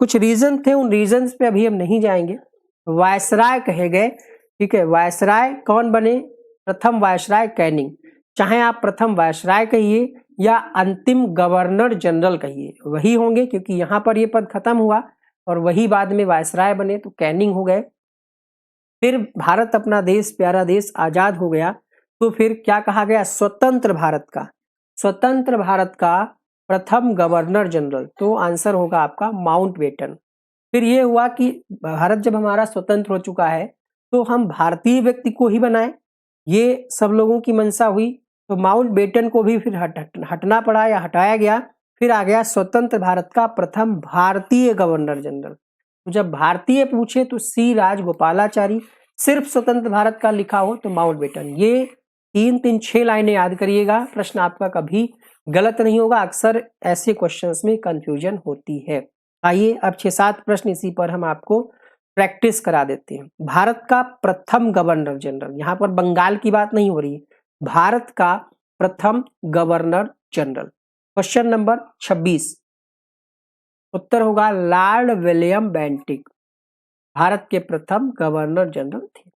कुछ रीजन थे, उन रीजंस पे अभी हम नहीं जाएंगे, वायसराय कहे गए, ठीक है। वायसराय कौन बने, प्रथम वायसराय कैनिंग। चाहे आप प्रथम वायसराय कहिए या अंतिम गवर्नर जनरल कहिए, वही होंगे, क्योंकि यहाँ पर ये पद खत्म हुआ और वही बाद में वायसराय बने, तो कैनिंग हो गए। फिर भारत अपना देश, प्यारा देश आजाद हो गया, तो फिर क्या कहा गया, स्वतंत्र भारत का प्रथम गवर्नर जनरल, तो आंसर होगा आपका माउंटबेटन। फिर ये हुआ कि भारत जब हमारा स्वतंत्र हो चुका है तो हम भारतीय व्यक्ति को ही बनाएं, ये सब लोगों की मंशा हुई, तो माउंटबेटन को भी फिर हटना पड़ा या हटाया गया। फिर आ गया स्वतंत्र भारत का प्रथम भारतीय गवर्नर जनरल। तो जब भारतीय पूछे तो सी राजगोपालाचारी, सिर्फ स्वतंत्र भारत का लिखा हो तो माउंटबेटन। ये 6 लाइनें याद करिएगा, प्रश्न आपका कभी गलत नहीं होगा। अक्सर ऐसे क्वेश्चंस में कंफ्यूजन होती है। आइए अब 6-7 प्रश्न इसी पर हम आपको प्रैक्टिस करा देते हैं। भारत का प्रथम गवर्नर जनरल, यहाँ पर बंगाल की बात नहीं हो रही है, भारत का प्रथम गवर्नर जनरल। क्वेश्चन नंबर 26, उत्तर होगा लॉर्ड विलियम बेंटिक, भारत के प्रथम गवर्नर जनरल थे।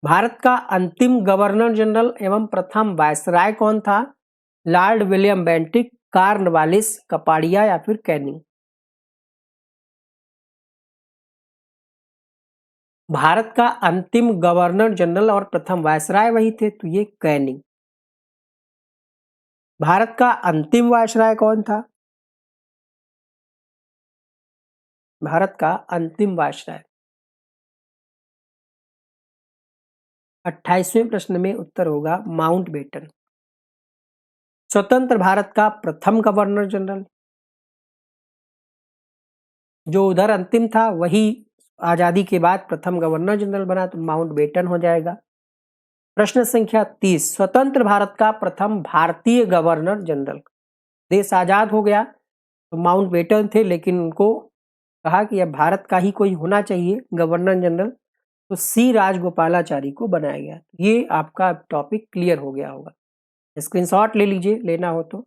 भारत का अंतिम गवर्नर जनरल एवं प्रथम वायसराय कौन था, Lord William Bentinck, Cornwallis, Kapadia या फिर कैनिंग। भारत का अंतिम गवर्नर जनरल और प्रथम वायसराय वही थे, तो ये कैनिंग। भारत का अंतिम वायसराय कौन था, भारत का अंतिम वायसराय। 28वें प्रश्न में उत्तर होगा माउंटबेटन। स्वतंत्र भारत का प्रथम गवर्नर जनरल, जो उधर अंतिम था वही आजादी के बाद प्रथम गवर्नर जनरल बना, तो माउंटबेटन हो जाएगा। प्रश्न संख्या 30, स्वतंत्र भारत का प्रथम भारतीय गवर्नर जनरल। देश आजाद हो गया तो माउंटबेटन थे, लेकिन उनको कहा कि अब भारत का ही कोई होना चाहिए गवर्नर जनरल, तो सी राजगोपालाचारी को बनाया गया। ये आपका टॉपिक क्लियर हो गया होगा, स्क्रीनशॉट ले लीजिए लेना हो तो।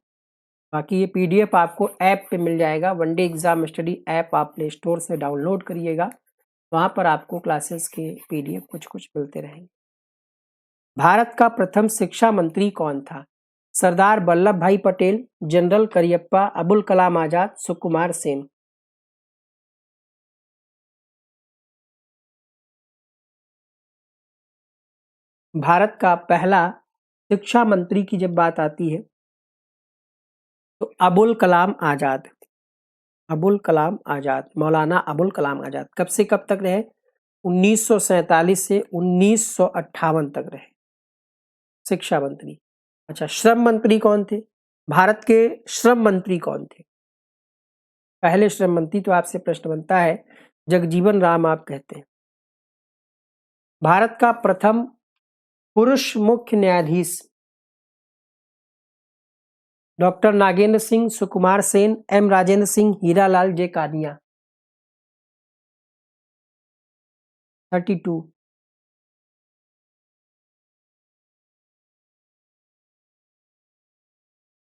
बाकी ये पीडीएफ आपको ऐप पे मिल जाएगा। वनडे एग्जाम स्टडी ऐप आप प्ले स्टोर से डाउनलोड करिएगा, वहाँ पर आपको क्लासेस के पीडीएफ कुछ कुछ मिलते रहेंगे। भारत का प्रथम शिक्षा मंत्री कौन था? सरदार वल्लभ भाई पटेल, जनरल करियप्पा, अबुल कलाम आजाद, सुकुमार सेन। भारत का पहला शिक्षा मंत्री की जब बात आती है तो अबुल कलाम आजाद, अबुल कलाम आजाद, मौलाना अबुल कलाम आजाद कब से कब तक रहे? 1947 से 1958 तक रहे शिक्षा मंत्री। अच्छा, श्रम मंत्री कौन थे? भारत के श्रम मंत्री कौन थे? पहले श्रम मंत्री तो आपसे प्रश्न बनता है, जगजीवन राम आप कहते हैं। भारत का प्रथम पुरुष मुख्य न्यायाधीश? डॉक्टर नागेंद्र सिंह, सुकुमार सेन, एम राजेंद्र सिंह, हीरालाल जे कानिया। 32।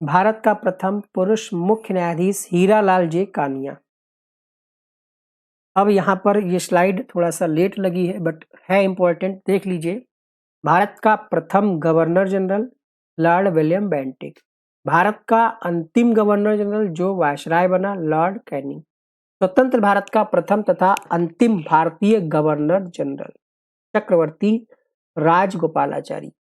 भारत का प्रथम पुरुष मुख्य न्यायाधीश हीरालाल जे कानिया। अब यहाँ पर ये स्लाइड थोड़ा सा लेट लगी है बट है इंपॉर्टेंट, देख लीजिए। भारत का प्रथम governor general Lord William Bentinck. Bharat का अंतिम गवर्नर जनरल जो वायसराय बना, लॉर्ड कैनिंग। स्वतंत्र भारत का प्रथम तथा अंतिम भारतीय गवर्नर जनरल चक्रवर्ती राजगोपालाचारी।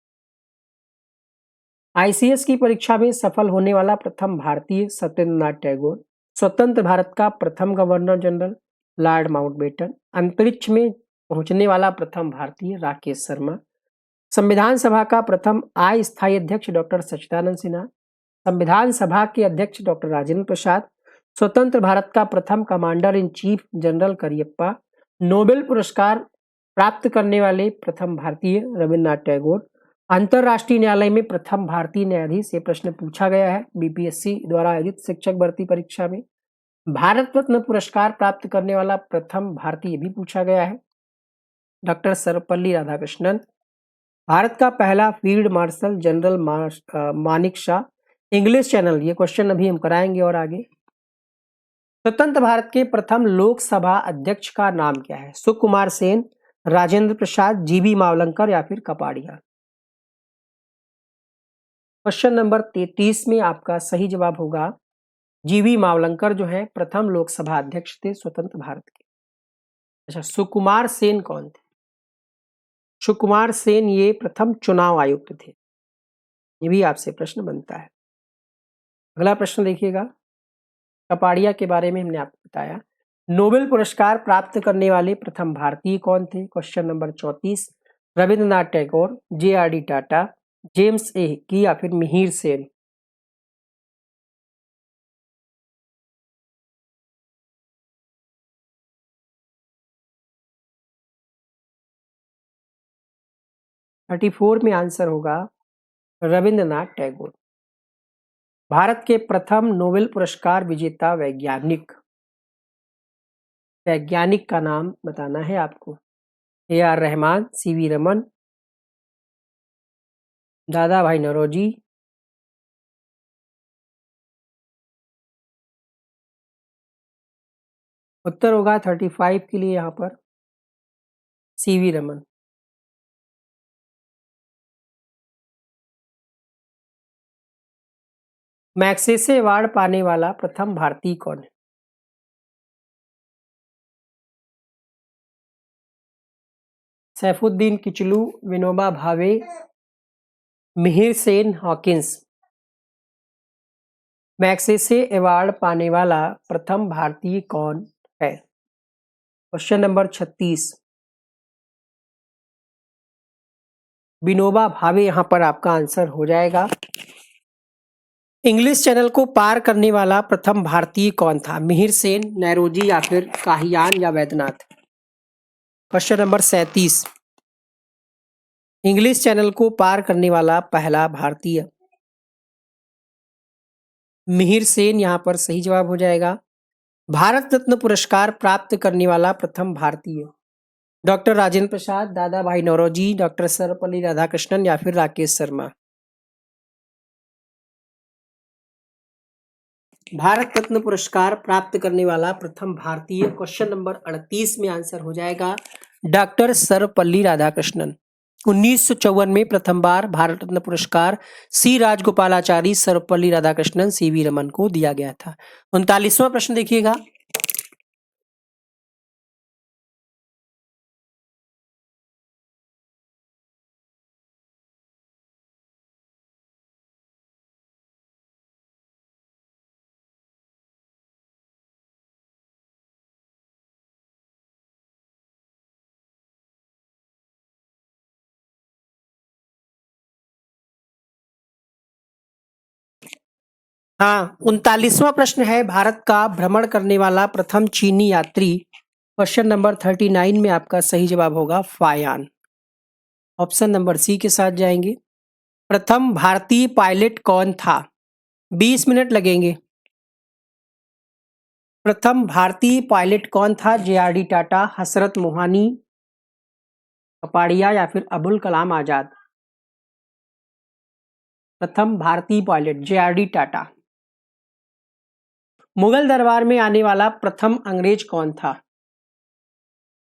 आईसीएस की परीक्षा में सफल होने वाला प्रथम भारतीय सत्येंद्रनाथ टैगोर। स्वतंत्र भारत का प्रथम गवर्नर जनरल लॉर्ड माउंटबेटन। अंतरिक्ष में पहुंचने वाला प्रथम भारतीय राकेश शर्मा। संविधान सभा का प्रथम अस्थायी अध्यक्ष डॉक्टर सच्चिदानंद सिन्हा। संविधान सभा के अध्यक्ष डॉक्टर राजेंद्र प्रसाद। स्वतंत्र भारत का प्रथम commander in chief general Cariappa. Nobel पुरस्कार प्राप्त करने वाले प्रथम भारतीय रविन्द्रनाथ टैगोर। अंतरराष्ट्रीय न्यायालय में प्रथम भारतीय न्यायाधीश, ये प्रश्न पूछा गया है बीपीएससी द्वारा आयोजित शिक्षक भर्ती परीक्षा में। भारत रत्न पुरस्कार प्राप्त करने वाला प्रथम भारतीय भी पूछा गया है, डॉक्टर सर्वपल्ली राधाकृष्णन। भारत का पहला field marshal general Manik Shah. English channel, ये क्वेश्चन अभी हम कराएंगे और आगे। स्वतंत्र भारत के प्रथम लोकसभा अध्यक्ष का नाम क्या है? सुकुमार सेन, राजेंद्र प्रसाद, जीबी मावलंकर या फिर कपाड़िया। क्वेश्चन नंबर 33 में आपका सही जवाब होगा जीबी मावलंकर जो है प्रथम लोकसभा अध्यक्ष थे स्वतंत्र भारत के। अच्छा, सुकुमार सेन कौन थे? सुकुमार सेन ये प्रथम चुनाव आयुक्त थे। ये भी आपसे प्रश्न बनता है। अगला प्रश्न देखिएगा, कपाड़िया के बारे में हमने आपको बताया। नोबेल पुरस्कार प्राप्त करने वाले प्रथम भारतीय कौन थे? Question number 34। Rabindranath Tagore, JRD. Tata, James ए की या फिर मिहिर सेन। थर्टी फोर में आंसर होगा रविंद्रनाथ टैगोर। भारत के प्रथम नोबेल पुरस्कार विजेता वैज्ञानिक का नाम बताना है आपको। ए.आर. रहमान, सी.वी. रमन, दादा भाई नौरोजी, उत्तर होगा 35 के लिए यहाँ पर सी.वी. रमन। मैग्सेसे अवार्ड पाने वाला प्रथम भारतीय कौन है? Saifuddin Kitchlu, Vinoba Bhave, Mihir Sen, Hawkins. Magsaysay award पाने वाला प्रथम भारतीय कौन है? Question number 36। विनोबा भावे यहाँ पर आपका आंसर हो जाएगा। इंग्लिश चैनल को पार करने वाला प्रथम भारतीय कौन था? मिहिर सेन, नैरोजी या फिर काहियान या Vaidyanath. Question number 37। English Channel को पार करने वाला पहला भारतीय मिहिर सेन यहाँ पर सही जवाब हो जाएगा। भारत रत्न पुरस्कार प्राप्त करने वाला प्रथम भारतीय डॉक्टर राजेंद्र प्रसाद, दादा भाई नौरोजी, डॉक्टर सर्वपल्ली राधाकृष्णन या फिर राकेश शर्मा। भारत रत्न पुरस्कार प्राप्त करने वाला प्रथम भारतीय, क्वेश्चन नंबर 38 में आंसर हो जाएगा डॉक्टर सर्वपल्ली राधाकृष्णन। 1954 में प्रथम बार भारत रत्न पुरस्कार सी राजगोपालाचारी, सर्वपल्ली राधाकृष्णन, सीवी रमन को दिया गया था। 39वां प्रश्न देखिएगा। हाँ, 39वां प्रश्न है, भारत का भ्रमण करने वाला प्रथम चीनी यात्री। क्वेश्चन नंबर 39 में आपका सही जवाब होगा फायान। ऑप्शन नंबर सी के साथ जाएंगे। प्रथम भारतीय पायलट कौन था? 20 मिनट लगेंगे। प्रथम भारतीय पायलट कौन था? JRD टाटा, हसरत मोहानी, कपाड़िया या फिर अबुल कलाम आजाद? प्रथम भारतीय पायलट JRD टाटा। मुगल दरबार में आने वाला प्रथम अंग्रेज कौन था?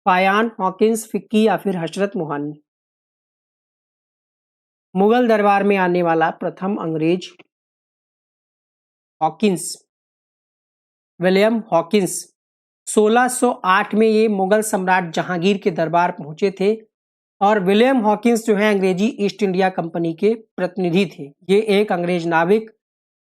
फायान, हॉकिंस, फिक्की या फिर हजरत मोहानी? मुगल दरबार में आने वाला प्रथम अंग्रेज हॉकिंस, विलियम हॉकिंस। 1608 में ये मुगल सम्राट जहांगीर के दरबार पहुंचे थे और विलियम हॉकिंस जो है अंग्रेजी ईस्ट इंडिया कंपनी के प्रतिनिधि थे। ये एक अंग्रेज नाविक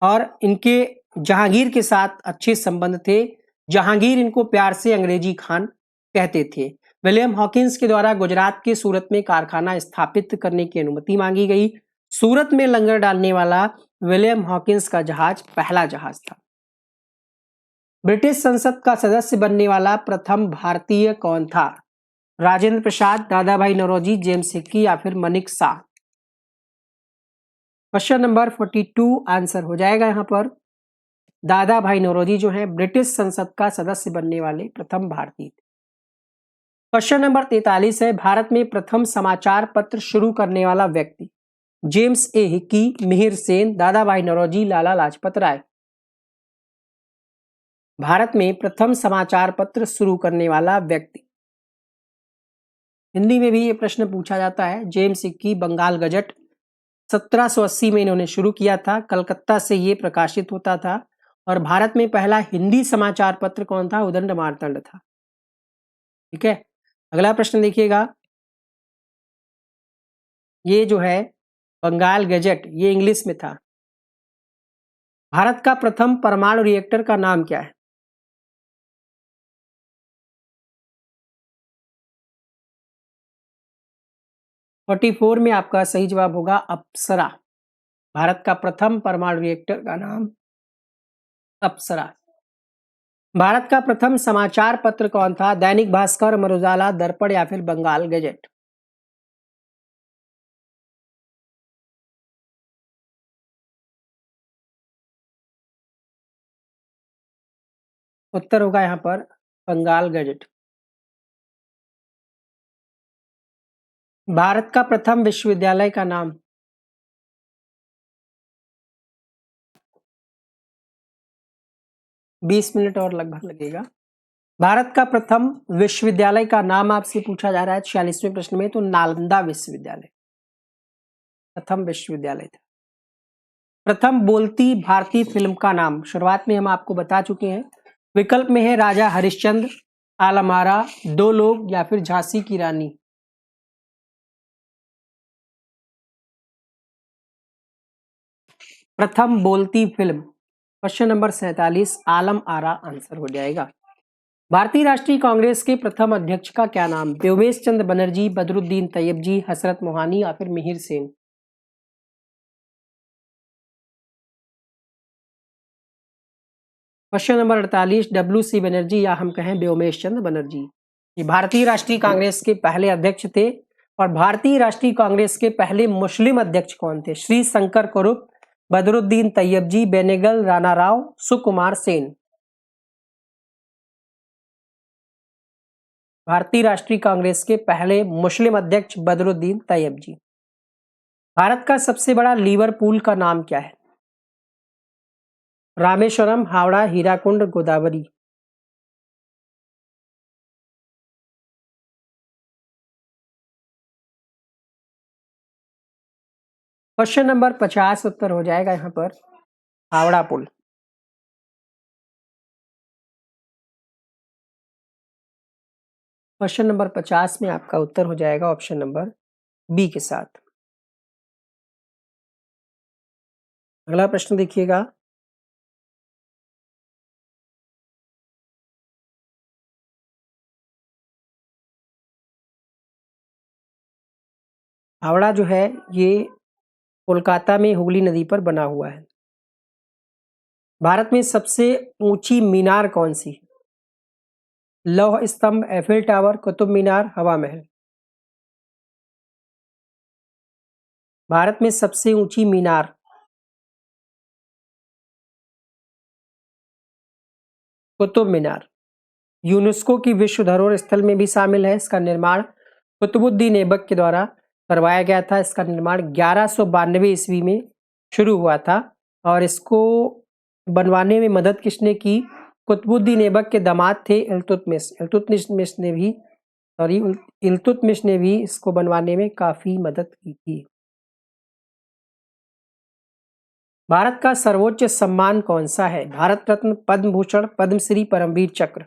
और इनके जहांगीर के साथ अच्छे संबंध थे। जहांगीर इनको प्यार से अंग्रेजी खान कहते थे। विलियम हॉकिंस के द्वारा गुजरात के सूरत में कारखाना स्थापित करने की अनुमति मांगी गई। सूरत में लंगर डालने वाला विलियम हॉकिंस का जहाज पहला जहाज था। ब्रिटिश संसद का सदस्य बनने वाला प्रथम भारतीय कौन था? राजेंद्र प्रसाद, दादा भाई नौरोजी, जेम्स हिक्की या फिर मनिक शाह? क्वेश्चन नंबर 42 आंसर हो जाएगा यहाँ पर। दादा भाई नौरोजी जो है ब्रिटिश संसद का सदस्य बनने वाले प्रथम भारतीय। क्वेश्चन नंबर 43 है, भारत में प्रथम समाचार पत्र शुरू करने वाला व्यक्ति? जेम्स ए हिक्की, मिहिर सेन, दादा भाई नौरोजी, लाला लाजपत राय? भारत में प्रथम समाचार पत्र शुरू करने वाला व्यक्ति, हिंदी में भी ये प्रश्न पूछा जाता है। जेम्स हिक्की, बंगाल गजट 1780 में इन्होंने शुरू किया था। कलकत्ता से ये प्रकाशित होता था। और भारत में पहला हिंदी समाचार पत्र कौन था? उदंड मार्तंड था। ठीक है, अगला प्रश्न देखिएगा। ये जो है बंगाल गजट, ये इंग्लिश में था। भारत का प्रथम परमाणु रिएक्टर का नाम क्या है? फोर्टी 44 में आपका सही जवाब होगा अप्सरा। भारत का प्रथम परमाणु रिएक्टर का नाम अप्सरा। भारत का प्रथम समाचार पत्र कौन था? दैनिक भास्कर, अमर उजाला, दर्पण या फिर बंगाल गजट? उत्तर होगा यहाँ पर बंगाल गजट। भारत का प्रथम विश्वविद्यालय का नाम? 20 मिनट और लगभग लगेगा। भारत का प्रथम विश्वविद्यालय का नाम आपसे पूछा जा रहा है 46वें प्रश्न में, तो नालंदा विश्वविद्यालय प्रथम विश्वविद्यालय था। प्रथम बोलती भारतीय फिल्म का नाम? शुरुआत में हम आपको बता चुके हैं। विकल्प में है राजा हरिश्चंद्र, आलम आरा, दो लोग या फिर झांसी की रानी? प्रथम बोलती film, question number 47 Alam Ara answer हो जाएगा। भारतीय राष्ट्रीय कांग्रेस के प्रथम अध्यक्ष का क्या नाम? व्योमेश चंद्र बनर्जी, बदरुद्दीन तैयबजी, हसरत मोहानी या फिर Mihir Sen? Question number 48 WC Banerjee या हम कहें व्योमेश चंद्र बनर्जी। ये भारतीय राष्ट्रीय कांग्रेस के पहले अध्यक्ष थे। और भारतीय राष्ट्रीय कांग्रेस के पहले मुस्लिम अध्यक्ष कौन थे? श्री शंकर कुरुप, बदरुद्दीन तैयबजी, बेनेगल राणा राव, सुकुमार सेन? भारतीय राष्ट्रीय कांग्रेस के पहले मुस्लिम अध्यक्ष बदरुद्दीन तैयबजी। भारत का सबसे बड़ा लीवर पूल का नाम क्या है? रामेश्वरम, हावड़ा, हीराकुंड, गोदावरी। क्वेश्चन नंबर 50 उत्तर हो जाएगा यहाँ पर हावड़ा पुल। क्वेश्चन नंबर 50 में आपका उत्तर हो जाएगा ऑप्शन नंबर बी के साथ। अगला प्रश्न देखिएगा। हावड़ा जो है ये कोलकाता में हुगली नदी पर बना हुआ है। भारत में सबसे ऊंची मीनार कौन सी है? लौह स्तंभ, एफिल टावर, कुतुब मीनार, हवा महल। भारत में सबसे ऊंची मीनार कुतुब मीनार यूनेस्को की विश्व धरोहर स्थल में भी शामिल है। इसका निर्माण कुतुबुद्दीन ऐबक के द्वारा करवाया गया था। इसका निर्माण 1192 ईस्वी में शुरू हुआ था और इसको बनवाने में मदद किसने की? कुतुबुद्दीन ऐबक के दामाद थे इल्तुतमिश। इल्तुतमिश ने भी इसको बनवाने में काफी मदद की थी। भारत का सर्वोच्च सम्मान कौन सा है? भारत रत्न, पद्म भूषण, पद्मश्री, परमवीर चक्र।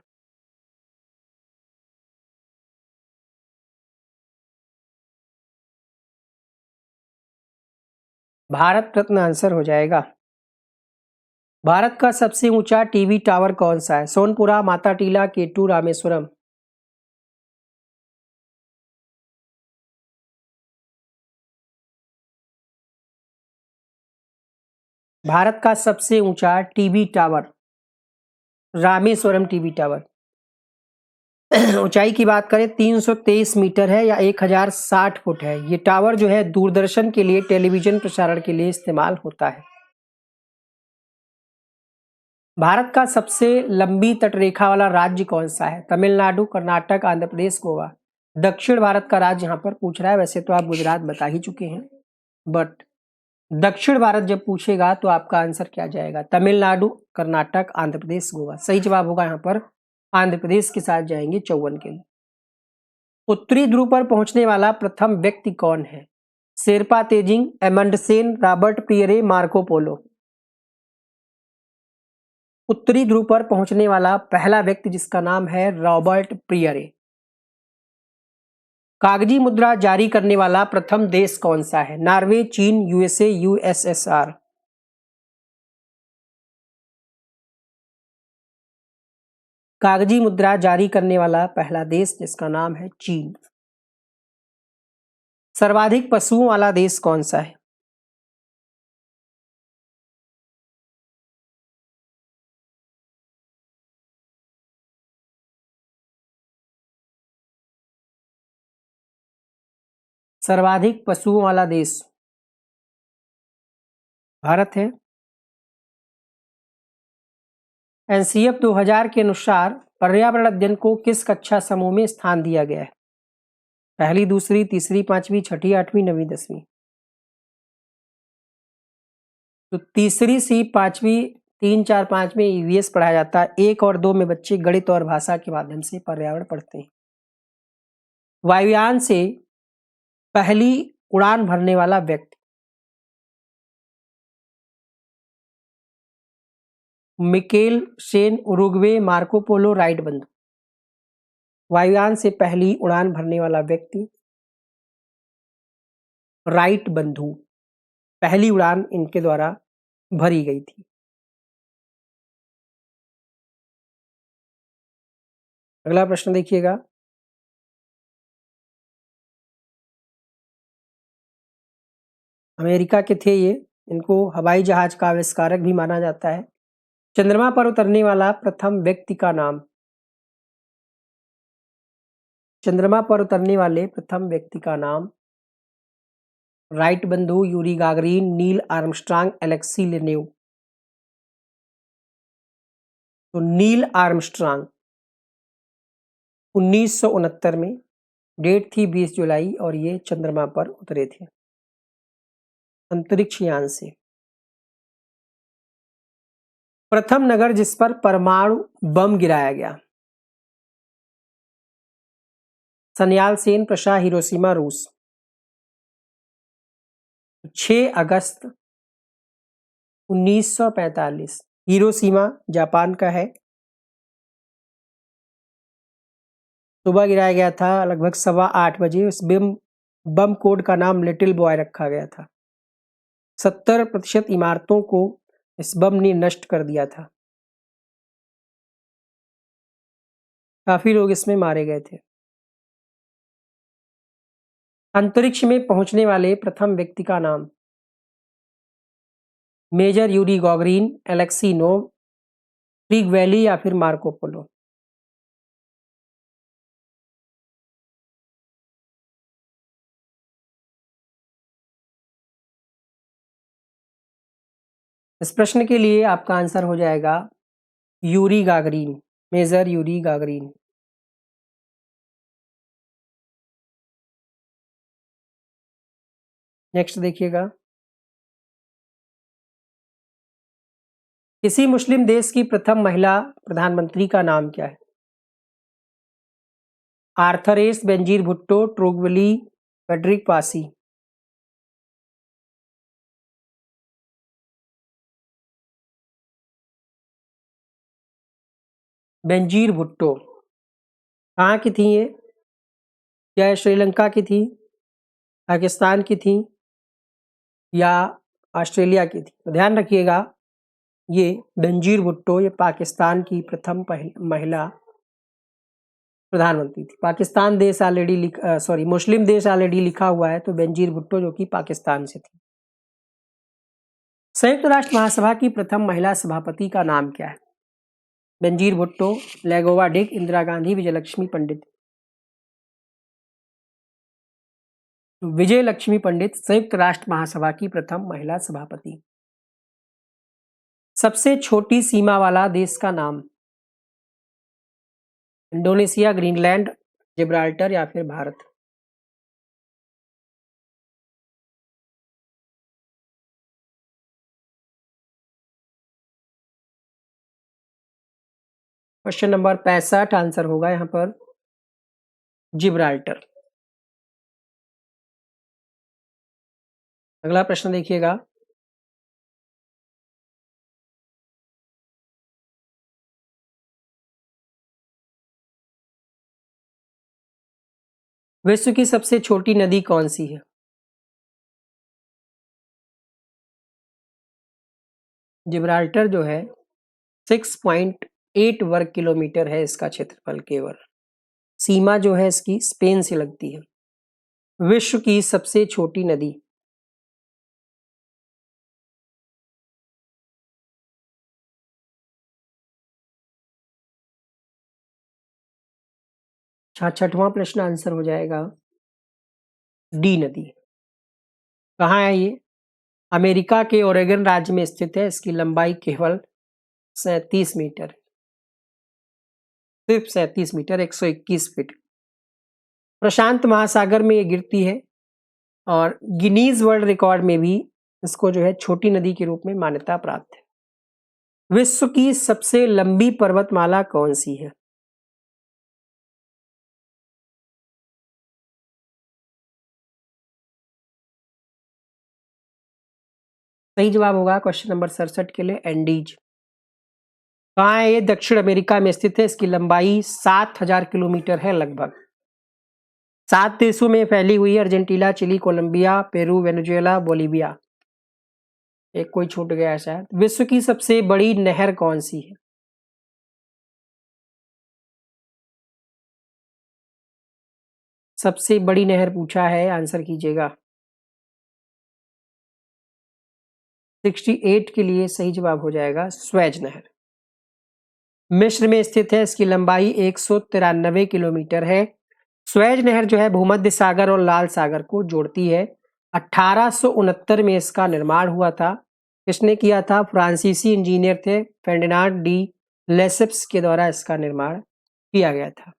भारत रत्न आंसर हो जाएगा। भारत का सबसे ऊंचा टीवी टावर कौन सा है? सोनपुरा, माता टीला, केटू, रामेश्वरम। भारत का सबसे ऊंचा TV tower Rameswaram TV tower. ऊंचाई की बात करें 323 मीटर है या 1060 फुट है। ये टावर जो है दूरदर्शन के लिए टेलीविजन प्रसारण के लिए इस्तेमाल होता है। भारत का सबसे लंबी तटरेखा वाला राज्य कौन सा है? तमिलनाडु, कर्नाटक, आंध्र प्रदेश, गोवा। दक्षिण भारत का राज्य यहाँ पर पूछ रहा है। वैसे तो आप गुजरात बता ही चुके हैं, बट दक्षिण भारत जब पूछेगा तो आपका आंसर क्या जाएगा? तमिलनाडु, कर्नाटक, आंध्र प्रदेश, गोवा। सही जवाब होगा यहाँ पर आंध्र प्रदेश के साथ जाएंगे 54 के लिए। उत्तरी ध्रुव पर पहुंचने वाला प्रथम व्यक्ति कौन है? Sherpa Tenzing, Amundsen, Robert Peary, Marco Polo. उत्तरी ध्रुव पर पहुंचने वाला पहला व्यक्ति जिसका नाम है रॉबर्ट प्रियरे। कागजी मुद्रा जारी करने वाला प्रथम देश कौन सा है? नॉर्वे, चीन, यूएसए, यूएसएसआर। कागजी मुद्रा जारी करने वाला पहला देश जिसका नाम है चीन। सर्वाधिक पशुओं वाला देश कौन सा है? सर्वाधिक पशुओं वाला देश भारत है। एनसीएफ 2000 के अनुसार पर्यावरण अध्ययन को किस कक्षा समूह में स्थान दिया गया है? पहली, दूसरी, तीसरी, पांचवी, छठी, आठवीं, नवीं, 10वीं। तो तीसरी सी, पांचवी, 3, 4, 5 में ईवीएस पढ़ाया जाता है। 1 और 2 में बच्चे गणित और भाषा के माध्यम से पर्यावरण पढ़ते हैं। वायुयान से पहली उड़ान भरने वाला व्यक्ति? Mikel Shane, Uruguay, Marco Polo, right बंधु। वायुयान से पहली उड़ान भरने वाला व्यक्ति राइट बंधु। पहली उड़ान इनके द्वारा भरी गई थी। अगला प्रश्न देखिएगा। अमेरिका के थे ये। इनको हवाई जहाज का आविष्कारक भी माना जाता है। चंद्रमा पर उतरने वाला प्रथम व्यक्ति का नाम? चंद्रमा पर उतरने वाले प्रथम व्यक्ति का नाम राइट बंधु, Yuri Gagarin, Neil Armstrong, Alexei Leonov. तो नील आर्मस्ट्रांग 1969 में, डेट थी 20 जुलाई और ये चंद्रमा पर उतरे थे अंतरिक्ष यान से। प्रथम नगर जिस पर परमाणु बम गिराया गया। सन्याल सेन, प्रशा, हिरोशिमा, रूस। 6 अगस्त 1945। हिरोशिमा जापान का है। सुबह गिराया गया था लगभग 8:15 बजे। उस बम कोड का नाम लिटिल बॉय रखा गया था। 70% इमारतों को इस बम ने नष्ट कर दिया था। काफी लोग इसमें मारे गए थे। अंतरिक्ष में पहुंचने वाले प्रथम व्यक्ति का नाम। Major Yuri Gagarin, Alexei Leonov, फ्रीग वैली या फिर मार्को पोलो। इस प्रश्न के लिए आपका आंसर हो जाएगा Yuri Gagarin, major Yuri Gagarin. Next देखिएगा, किसी मुस्लिम देश की प्रथम महिला प्रधानमंत्री का नाम क्या है? आर्थर एस, बेनजीर भुट्टो, ट्रोगवली, फेडरिक पासी। बेनजीर भुट्टो। कहाँ की थी ये? क्या श्रीलंका की थी, पाकिस्तान की थी या ऑस्ट्रेलिया की थी? तो ध्यान रखिएगा, ये बेनजीर भुट्टो ये पाकिस्तान की प्रथम महिला प्रधानमंत्री थी। पाकिस्तान देश ऑलरेडी मुस्लिम देश ऑलरेडी लिखा हुआ है, तो बेनजीर भुट्टो जो कि पाकिस्तान से थी। संयुक्त राष्ट्र महासभा की प्रथम महिला सभापति का नाम क्या है? बेनजीर भुट्टो, लेगोवा डिक, इंदिरा गांधी, विजयलक्ष्मी पंडित। विजय लक्ष्मी पंडित संयुक्त राष्ट्र महासभा की प्रथम महिला सभापति। सबसे छोटी सीमा वाला देश का नाम। इंडोनेशिया, ग्रीनलैंड, जिब्राल्टर या फिर भारत। क्वेश्चन नंबर 65 आंसर होगा यहाँ पर जिब्राल्टर। अगला प्रश्न देखिएगा, विश्व की सबसे छोटी नदी कौन सी है? जिब्राल्टर जो है 6.8 वर्ग किलोमीटर है इसका क्षेत्रफल केवल। सीमा जो है इसकी स्पेन से लगती है। विश्व की सबसे छोटी नदी। छठवां प्रश्न आंसर हो जाएगा डी नदी। कहाँ है ये? अमेरिका के ओरेगन राज्य में स्थित है। इसकी लंबाई केवल 37 मीटर, सिर्फ 37 मीटर, 121 फीट। प्रशांत महासागर में ये गिरती है और गिनीज वर्ल्ड रिकॉर्ड में भी इसको जो है छोटी नदी के रूप में मान्यता प्राप्त है। विश्व की सबसे लंबी पर्वतमाला कौन सी है? सही जवाब होगा क्वेश्चन नंबर 67 के लिए एंडीज। कहाँ है ये? दक्षिण अमेरिका में स्थित है। इसकी लंबाई 7000 किलोमीटर है लगभग। 7 देशों में फैली हुई है, Argentina, Chile, Colombia, Peru, Venezuela, Bolivia. एक कोई छूट गया है शायद। विश्व की सबसे बड़ी नहर कौन सी है? सबसे बड़ी नहर पूछा है, आंसर कीजिएगा। 68 के लिए सही जवाब हो जाएगा स्वेज नहर। मिस्र में स्थित है। इसकी लंबाई 193 किलोमीटर है। स्वेज नहर जो है भूमध्य सागर और लाल सागर को जोड़ती है। 1869 में इसका निर्माण हुआ था। किसने किया था? फ्रांसीसी इंजीनियर थे, फेर्डिनांड डी लेसेप्स के द्वारा इसका निर्माण किया गया था।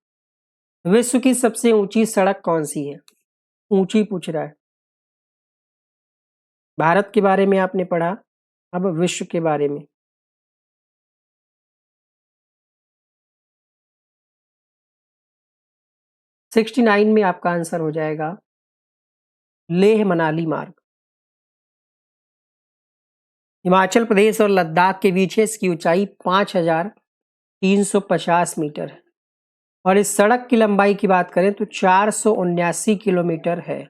विश्व की सबसे ऊंची सड़क कौन सी है? ऊंची पूछ रहा है। भारत के बारे में आपने पढ़ा, अब विश्व के बारे में। 69 में आपका आंसर हो जाएगा लेह मनाली मार्ग। हिमाचल प्रदेश और लद्दाख के बीच है, इसकी ऊंचाई 5350 मीटर है और इस सड़क की लंबाई की बात करें तो 479 किलोमीटर है।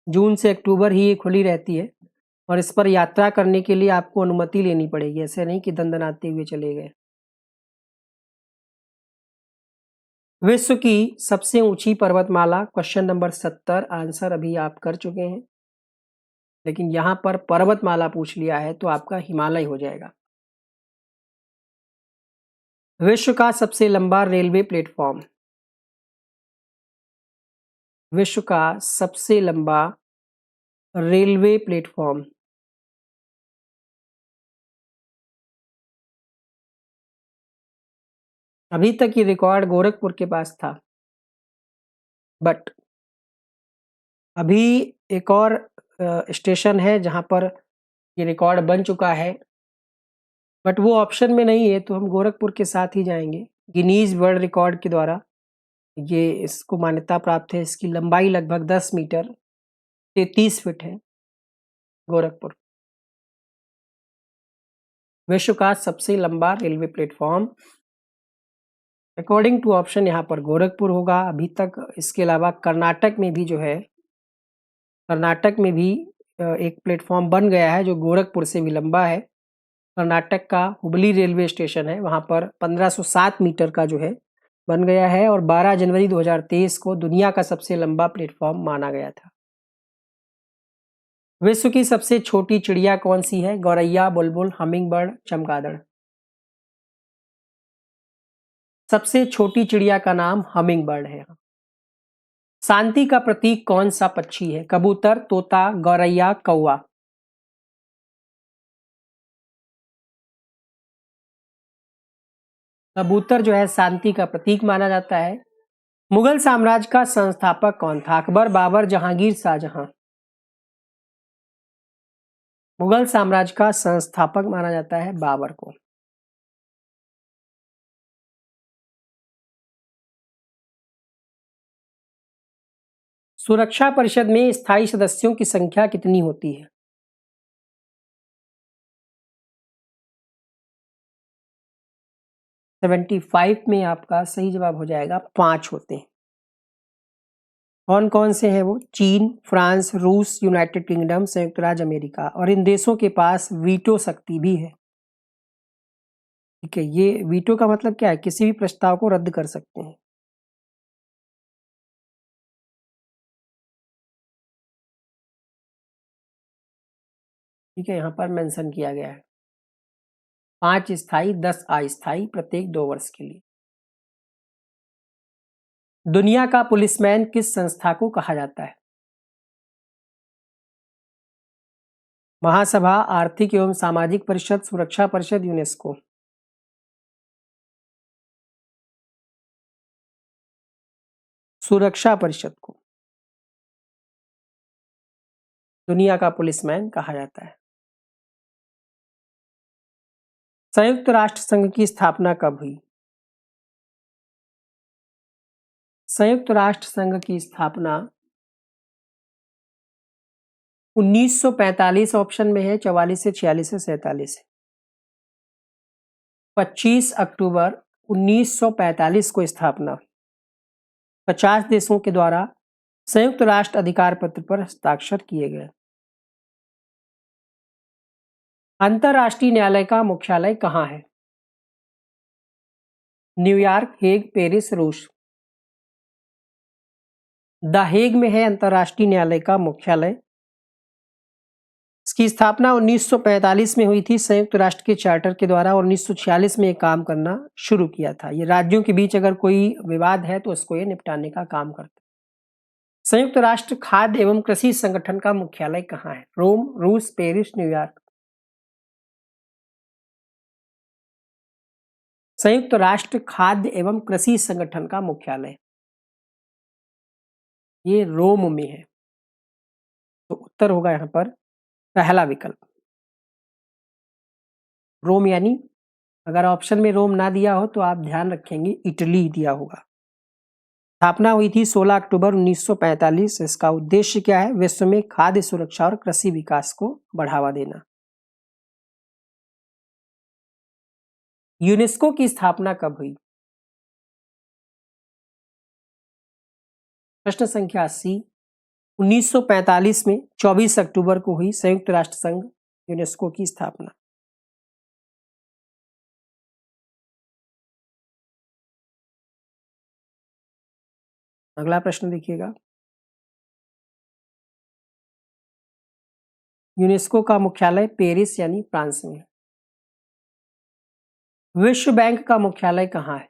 जून से अक्टूबर ही ये खुली रहती है और इस पर यात्रा करने के लिए आपको अनुमति लेनी पड़ेगी, ऐसे नहीं कि दंदनाते हुए चले गए। विश्व की सबसे ऊंची पर्वतमाला, क्वेश्चन नंबर 70, आंसर अभी आप कर चुके हैं, लेकिन यहां पर पर्वतमाला पूछ लिया है तो आपका हिमालय हो जाएगा। विश्व का सबसे लंबा रेलवे प्लेटफॉर्म, विश्व का सबसे लंबा रेलवे प्लेटफॉर्म, अभी तक ये रिकॉर्ड गोरखपुर के पास था, बट अभी एक और स्टेशन है जहां पर ये रिकॉर्ड बन चुका है, बट वो ऑप्शन में नहीं है, तो हम गोरखपुर के साथ ही जाएंगे। गिनीज वर्ल्ड रिकॉर्ड के द्वारा ये इसको मान्यता प्राप्त है। इसकी लंबाई लगभग 10 मीटर 33 फीट है। गोरखपुर विश्व का सबसे लंबा railway platform according to option यहाँ पर गोरखपुर होगा। अभी तक इसके अलावा कर्नाटक में भी जो है, कर्नाटक में भी एक प्लेटफॉर्म बन गया है जो गोरखपुर से भी लंबा है। कर्नाटक का हुबली रेलवे स्टेशन है, वहां पर 1507 मीटर का जो है बन गया है और 12 जनवरी 2023 को दुनिया का सबसे लंबा प्लेटफॉर्म माना गया था। विश्व की सबसे छोटी चिड़िया कौन सी है? गौरैया, बुलबुल, हमिंगबर्ड, चमगादड़। सबसे छोटी चिड़िया का नाम हमिंगबर्ड है। शांति का प्रतीक कौन सा पक्षी है? कबूतर, तोता, गौरैया, कौवा। कबूतर जो है शांति का प्रतीक माना जाता है। मुगल साम्राज्य का संस्थापक कौन था? अकबर, बाबर, जहांगीर, शाहजहां। मुगल साम्राज्य का संस्थापक माना जाता है बाबर को। सुरक्षा परिषद में स्थायी सदस्यों की संख्या कितनी होती है? 75 में आपका सही जवाब हो जाएगा 5 होते हैं। कौन कौन से हैं वो? चीन, फ्रांस, रूस, यूनाइटेड किंगडम, संयुक्त राज्य अमेरिका। और इन देशों के पास वीटो शक्ति भी है। ठीक है, ये वीटो का मतलब क्या है? किसी भी प्रस्ताव को रद्द कर सकते हैं। ठीक है, यहाँ पर मेंशन किया गया है 5 स्थायी 10 अस्थायी, प्रत्येक 2 वर्ष के लिए। दुनिया का पुलिसमैन किस संस्था को कहा जाता है? महासभा, आर्थिक एवं सामाजिक परिषद, सुरक्षा परिषद, यूनेस्को। सुरक्षा परिषद को दुनिया का पुलिसमैन कहा जाता है। संयुक्त राष्ट्र संघ की स्थापना कब हुई? संयुक्त राष्ट्र संघ की स्थापना 1945 ऑप्शन में है, 44 से 46 से 47 है। 25 अक्टूबर 1945 को स्थापना। 50 देशों के द्वारा संयुक्त राष्ट्र अधिकार पत्र पर हस्ताक्षर किए गए। अंतरराष्ट्रीय न्यायालय का मुख्यालय कहाँ है? न्यूयॉर्क, हेग, पेरिस, रूस। द हेग में है अंतरराष्ट्रीय न्यायालय का मुख्यालय। इसकी स्थापना 1945 में हुई थी संयुक्त राष्ट्र के चार्टर के द्वारा और 1946 में ये काम करना शुरू किया था। ये राज्यों के बीच अगर कोई विवाद है तो उसको ये निपटाने का काम करता है। संयुक्त राष्ट्र खाद्य एवं कृषि संगठन का मुख्यालय कहाँ है? रोम, रूस, पेरिस, न्यूयॉर्क। संयुक्त राष्ट्र खाद्य एवं कृषि संगठन का मुख्यालय ये रोम में है। तो उत्तर होगा यहाँ पर पहला विकल्प, रोम यानी अगर ऑप्शन में रोम ना दिया हो तो आप ध्यान रखेंगे इटली दिया होगा। स्थापना हुई थी 16 अक्टूबर 1945। इसका उद्देश्य क्या है? विश्व में खाद्य सुरक्षा और कृषि विकास को बढ़ावा देना। यूनेस्को की स्थापना कब हुई? प्रश्न संख्या 80। 1945 में 24 अक्टूबर को हुई संयुक्त राष्ट्र संघ यूनेस्को की स्थापना। अगला प्रश्न देखिएगा। यूनेस्को का मुख्यालय पेरिस यानी फ्रांस में है। विश्व बैंक का मुख्यालय कहाँ है?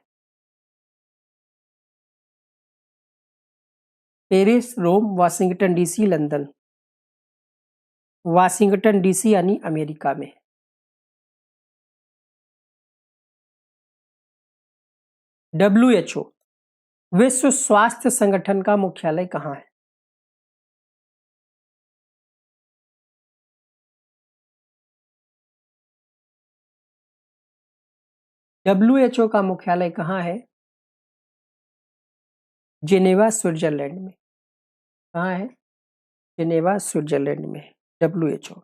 Paris, Rome, Washington DC, London. Washington DC यानी अमेरिका में। WHO विश्व स्वास्थ्य संगठन का मुख्यालय कहाँ है? WHO का मुख्यालय कहाँ है? जेनेवा, स्विट्जरलैंड में। कहाँ है? जेनेवा, स्विट्जरलैंड में WHO।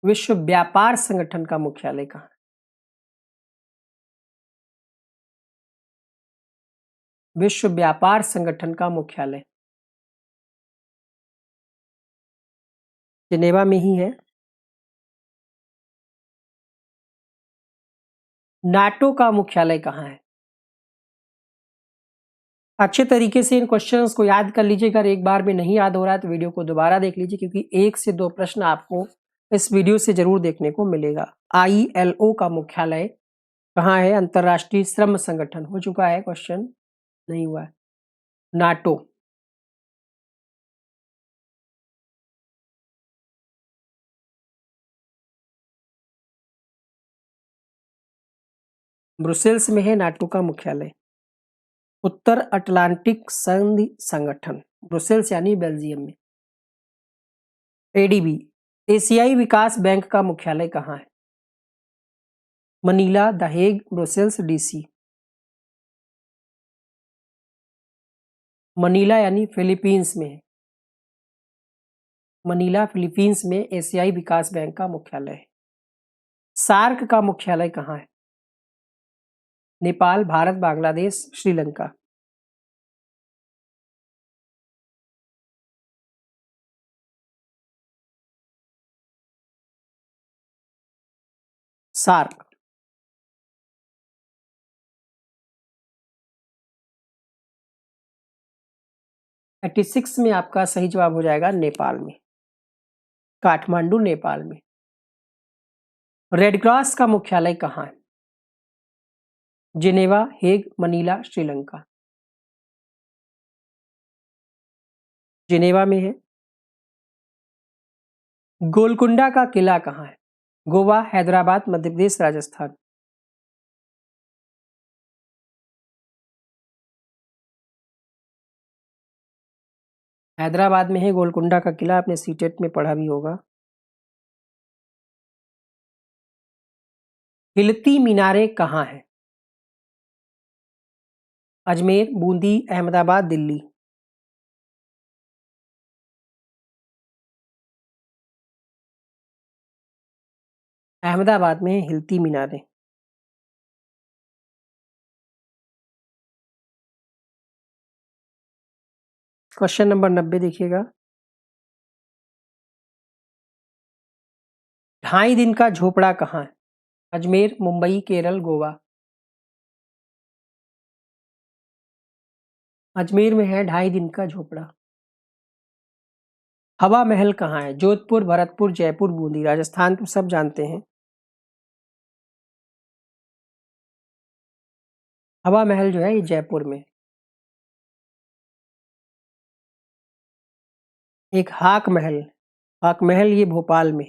विश्व व्यापार संगठन का मुख्यालय कहाँ है? विश्व व्यापार संगठन का मुख्यालय जेनेवा में ही है। नाटो का मुख्यालय कहाँ है? अच्छे तरीके से इन क्वेश्चंस को याद कर लीजिए। अगर एक बार में नहीं याद हो रहा है तो वीडियो को दोबारा देख लीजिए, क्योंकि 1 से 2 प्रश्न आपको इस वीडियो से जरूर देखने को मिलेगा। ILO का मुख्यालय कहाँ है? अंतरराष्ट्रीय श्रम संगठन। हो चुका है क्वेश्चन, नहीं हुआ है। नाटो। ब्रुसेल्स में है नाटो का मुख्यालय। उत्तर अटलांटिक संधि संगठन, ब्रुसेल्स यानी बेल्जियम में। ADB एशियाई विकास बैंक का मुख्यालय कहाँ है? Manila, the Hague, Brussels, DC। Manila यानी फिलीपींस में है। मनीला फिलीपींस में एशियाई विकास बैंक का मुख्यालय है। सार्क का मुख्यालय कहाँ है? नेपाल, भारत, बांग्लादेश, श्रीलंका। सार्क। 86 में आपका सही जवाब हो जाएगा नेपाल में, काठमांडू, नेपाल में। रेड क्रॉस का मुख्यालय कहाँ है? Geneva, Hague, Manila, Sri Lanka. Geneva में है। गोलकुंडा का किला कहाँ है? गोवा, हैदराबाद, मध्य प्रदेश, राजस्थान। हैदराबाद में है गोलकुंडा का किला, आपने सीटेट में पढ़ा भी होगा। हिलती मीनारें कहाँ है? अजमेर, बूंदी, अहमदाबाद, दिल्ली। अहमदाबाद में है हिलती मीनारें। क्वेश्चन नंबर 90 देखिएगा। 2.5 दिन का झोपड़ा कहाँ है? अजमेर, मुंबई, केरल, गोवा। अजमेर में है 2.5 दिन का झोपड़ा। हवा महल कहाँ है? जोधपुर, भरतपुर, जयपुर, बूंदी। राजस्थान तो सब जानते हैं। हवा महल जो है ये जयपुर में। एक हाक महल, हाक महल ये भोपाल में।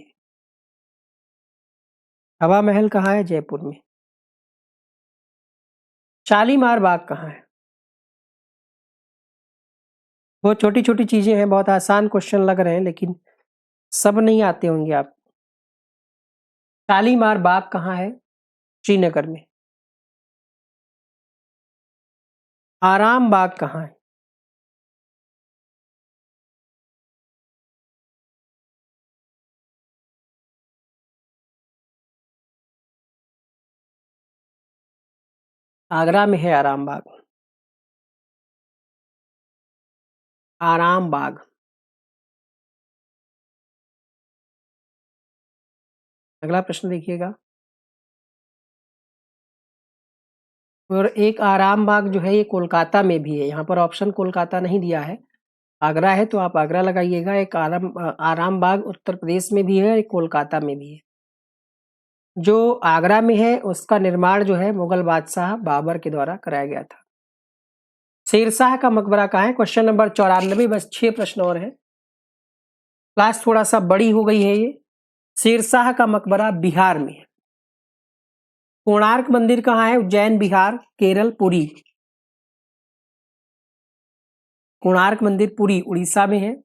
हवा महल कहाँ है? जयपुर में। शालीमार बाग कहाँ है? बहुत छोटी छोटी चीजें हैं, बहुत आसान क्वेश्चन लग रहे हैं, लेकिन सब नहीं आते होंगे आप। शालीमार बाग कहाँ है? श्रीनगर में। आराम बाग कहाँ है? आगरा में है आराम बाग। आराम बाग। अगला प्रश्न देखिएगा। और एक आराम बाग जो है ये कोलकाता में भी है। यहाँ पर ऑप्शन कोलकाता नहीं दिया है, आगरा है तो आप आगरा लगाइएगा। एक आराम बाग उत्तर प्रदेश में भी है, एक कोलकाता में भी है। जो आगरा में है उसका निर्माण जो है मुगल बादशाह बाबर के द्वारा कराया गया था। शेरशाह का मकबरा कहाँ है? Question number 94। बस 6 प्रश्न और है, क्लास थोड़ा सा बड़ी हो गई है ये। शेरशाह का मकबरा बिहार में है। कोणार्क मंदिर कहाँ है? उज्जैन, बिहार, केरल, पुरी। कोणार्क मंदिर पुरी उड़ीसा में है।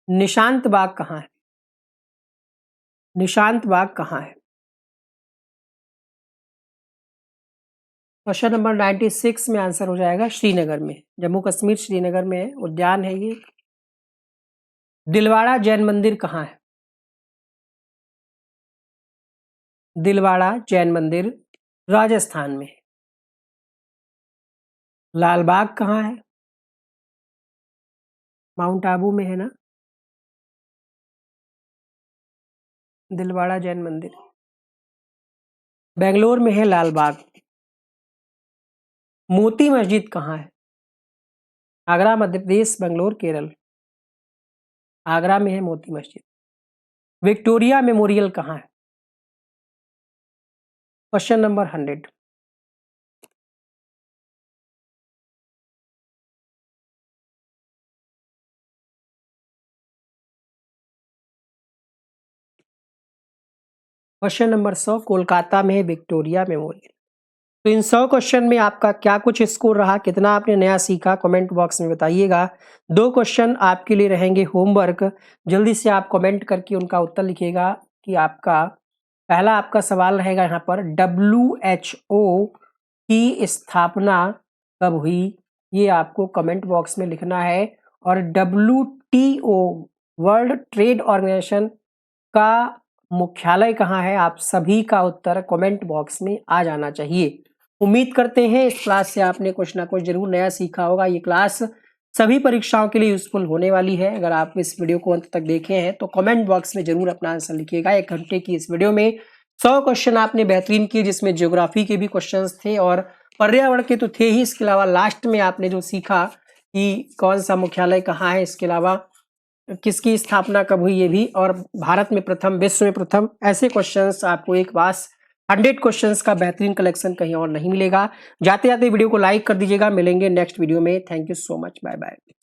निशांत बाग कहाँ है? निशांत बाग कहाँ है? क्वेश्चन नंबर 96 में आंसर हो जाएगा श्रीनगर में। जम्मू कश्मीर श्रीनगर में है, उद्यान है ये। दिलवाड़ा जैन मंदिर कहाँ है? दिलवाड़ा जैन मंदिर राजस्थान में है। लाल बाग कहाँ है? माउंट आबू में है ना दिलवाड़ा जैन मंदिर। बेंगलोर में है लाल बाग। मोती मस्जिद कहाँ है? आगरा मध्य प्रदेश, बेंगलोर केरल। आगरा में है मोती मस्जिद। विक्टोरिया मेमोरियल कहाँ है? Question number 100। Question number 100 Kolkata में है विक्टोरिया मेमोरियल। तो इन 100 क्वेश्चन में आपका क्या कुछ स्कोर रहा, कितना आपने नया सीखा, कमेंट बॉक्स में बताइएगा। 2 क्वेश्चन आपके लिए रहेंगे होमवर्क, जल्दी से आप कमेंट करके उनका उत्तर लिखिएगा कि आपका पहला आपका सवाल रहेगा यहाँ पर WHO की स्थापना कब हुई, ये आपको कमेंट बॉक्स में लिखना है। और WTO वर्ल्ड ट्रेड ऑर्गेनाइजेशन का मुख्यालय कहाँ है, आप सभी का उत्तर कमेंट बॉक्स में आ जाना चाहिए। उम्मीद करते हैं इस क्लास से आपने कुछ ना कुछ जरूर नया सीखा होगा। ये क्लास सभी परीक्षाओं के लिए यूजफुल होने वाली है। अगर आप इस वीडियो को अंत तक देखे हैं तो कमेंट बॉक्स में जरूर अपना आंसर लिखिएगा। 1 घंटे की इस वीडियो में 100 क्वेश्चन आपने बेहतरीन किए, जिसमें ज्योग्राफी के भी क्वेश्चंस थे और पर्यावरण के तो थे ही। इसके अलावा लास्ट में आपने जो सीखा कि कौन सा मुख्यालय कहाँ है, इसके अलावा किसकी स्थापना कब हुई ये भी, और भारत में प्रथम, विश्व में प्रथम, ऐसे क्वेश्चंस आपको एक पास 100 क्वेश्चंस का बेहतरीन कलेक्शन कहीं और नहीं मिलेगा। जाते जाते वीडियो को लाइक कर दीजिएगा। मिलेंगे नेक्स्ट वीडियो में। Thank you so much, bye bye.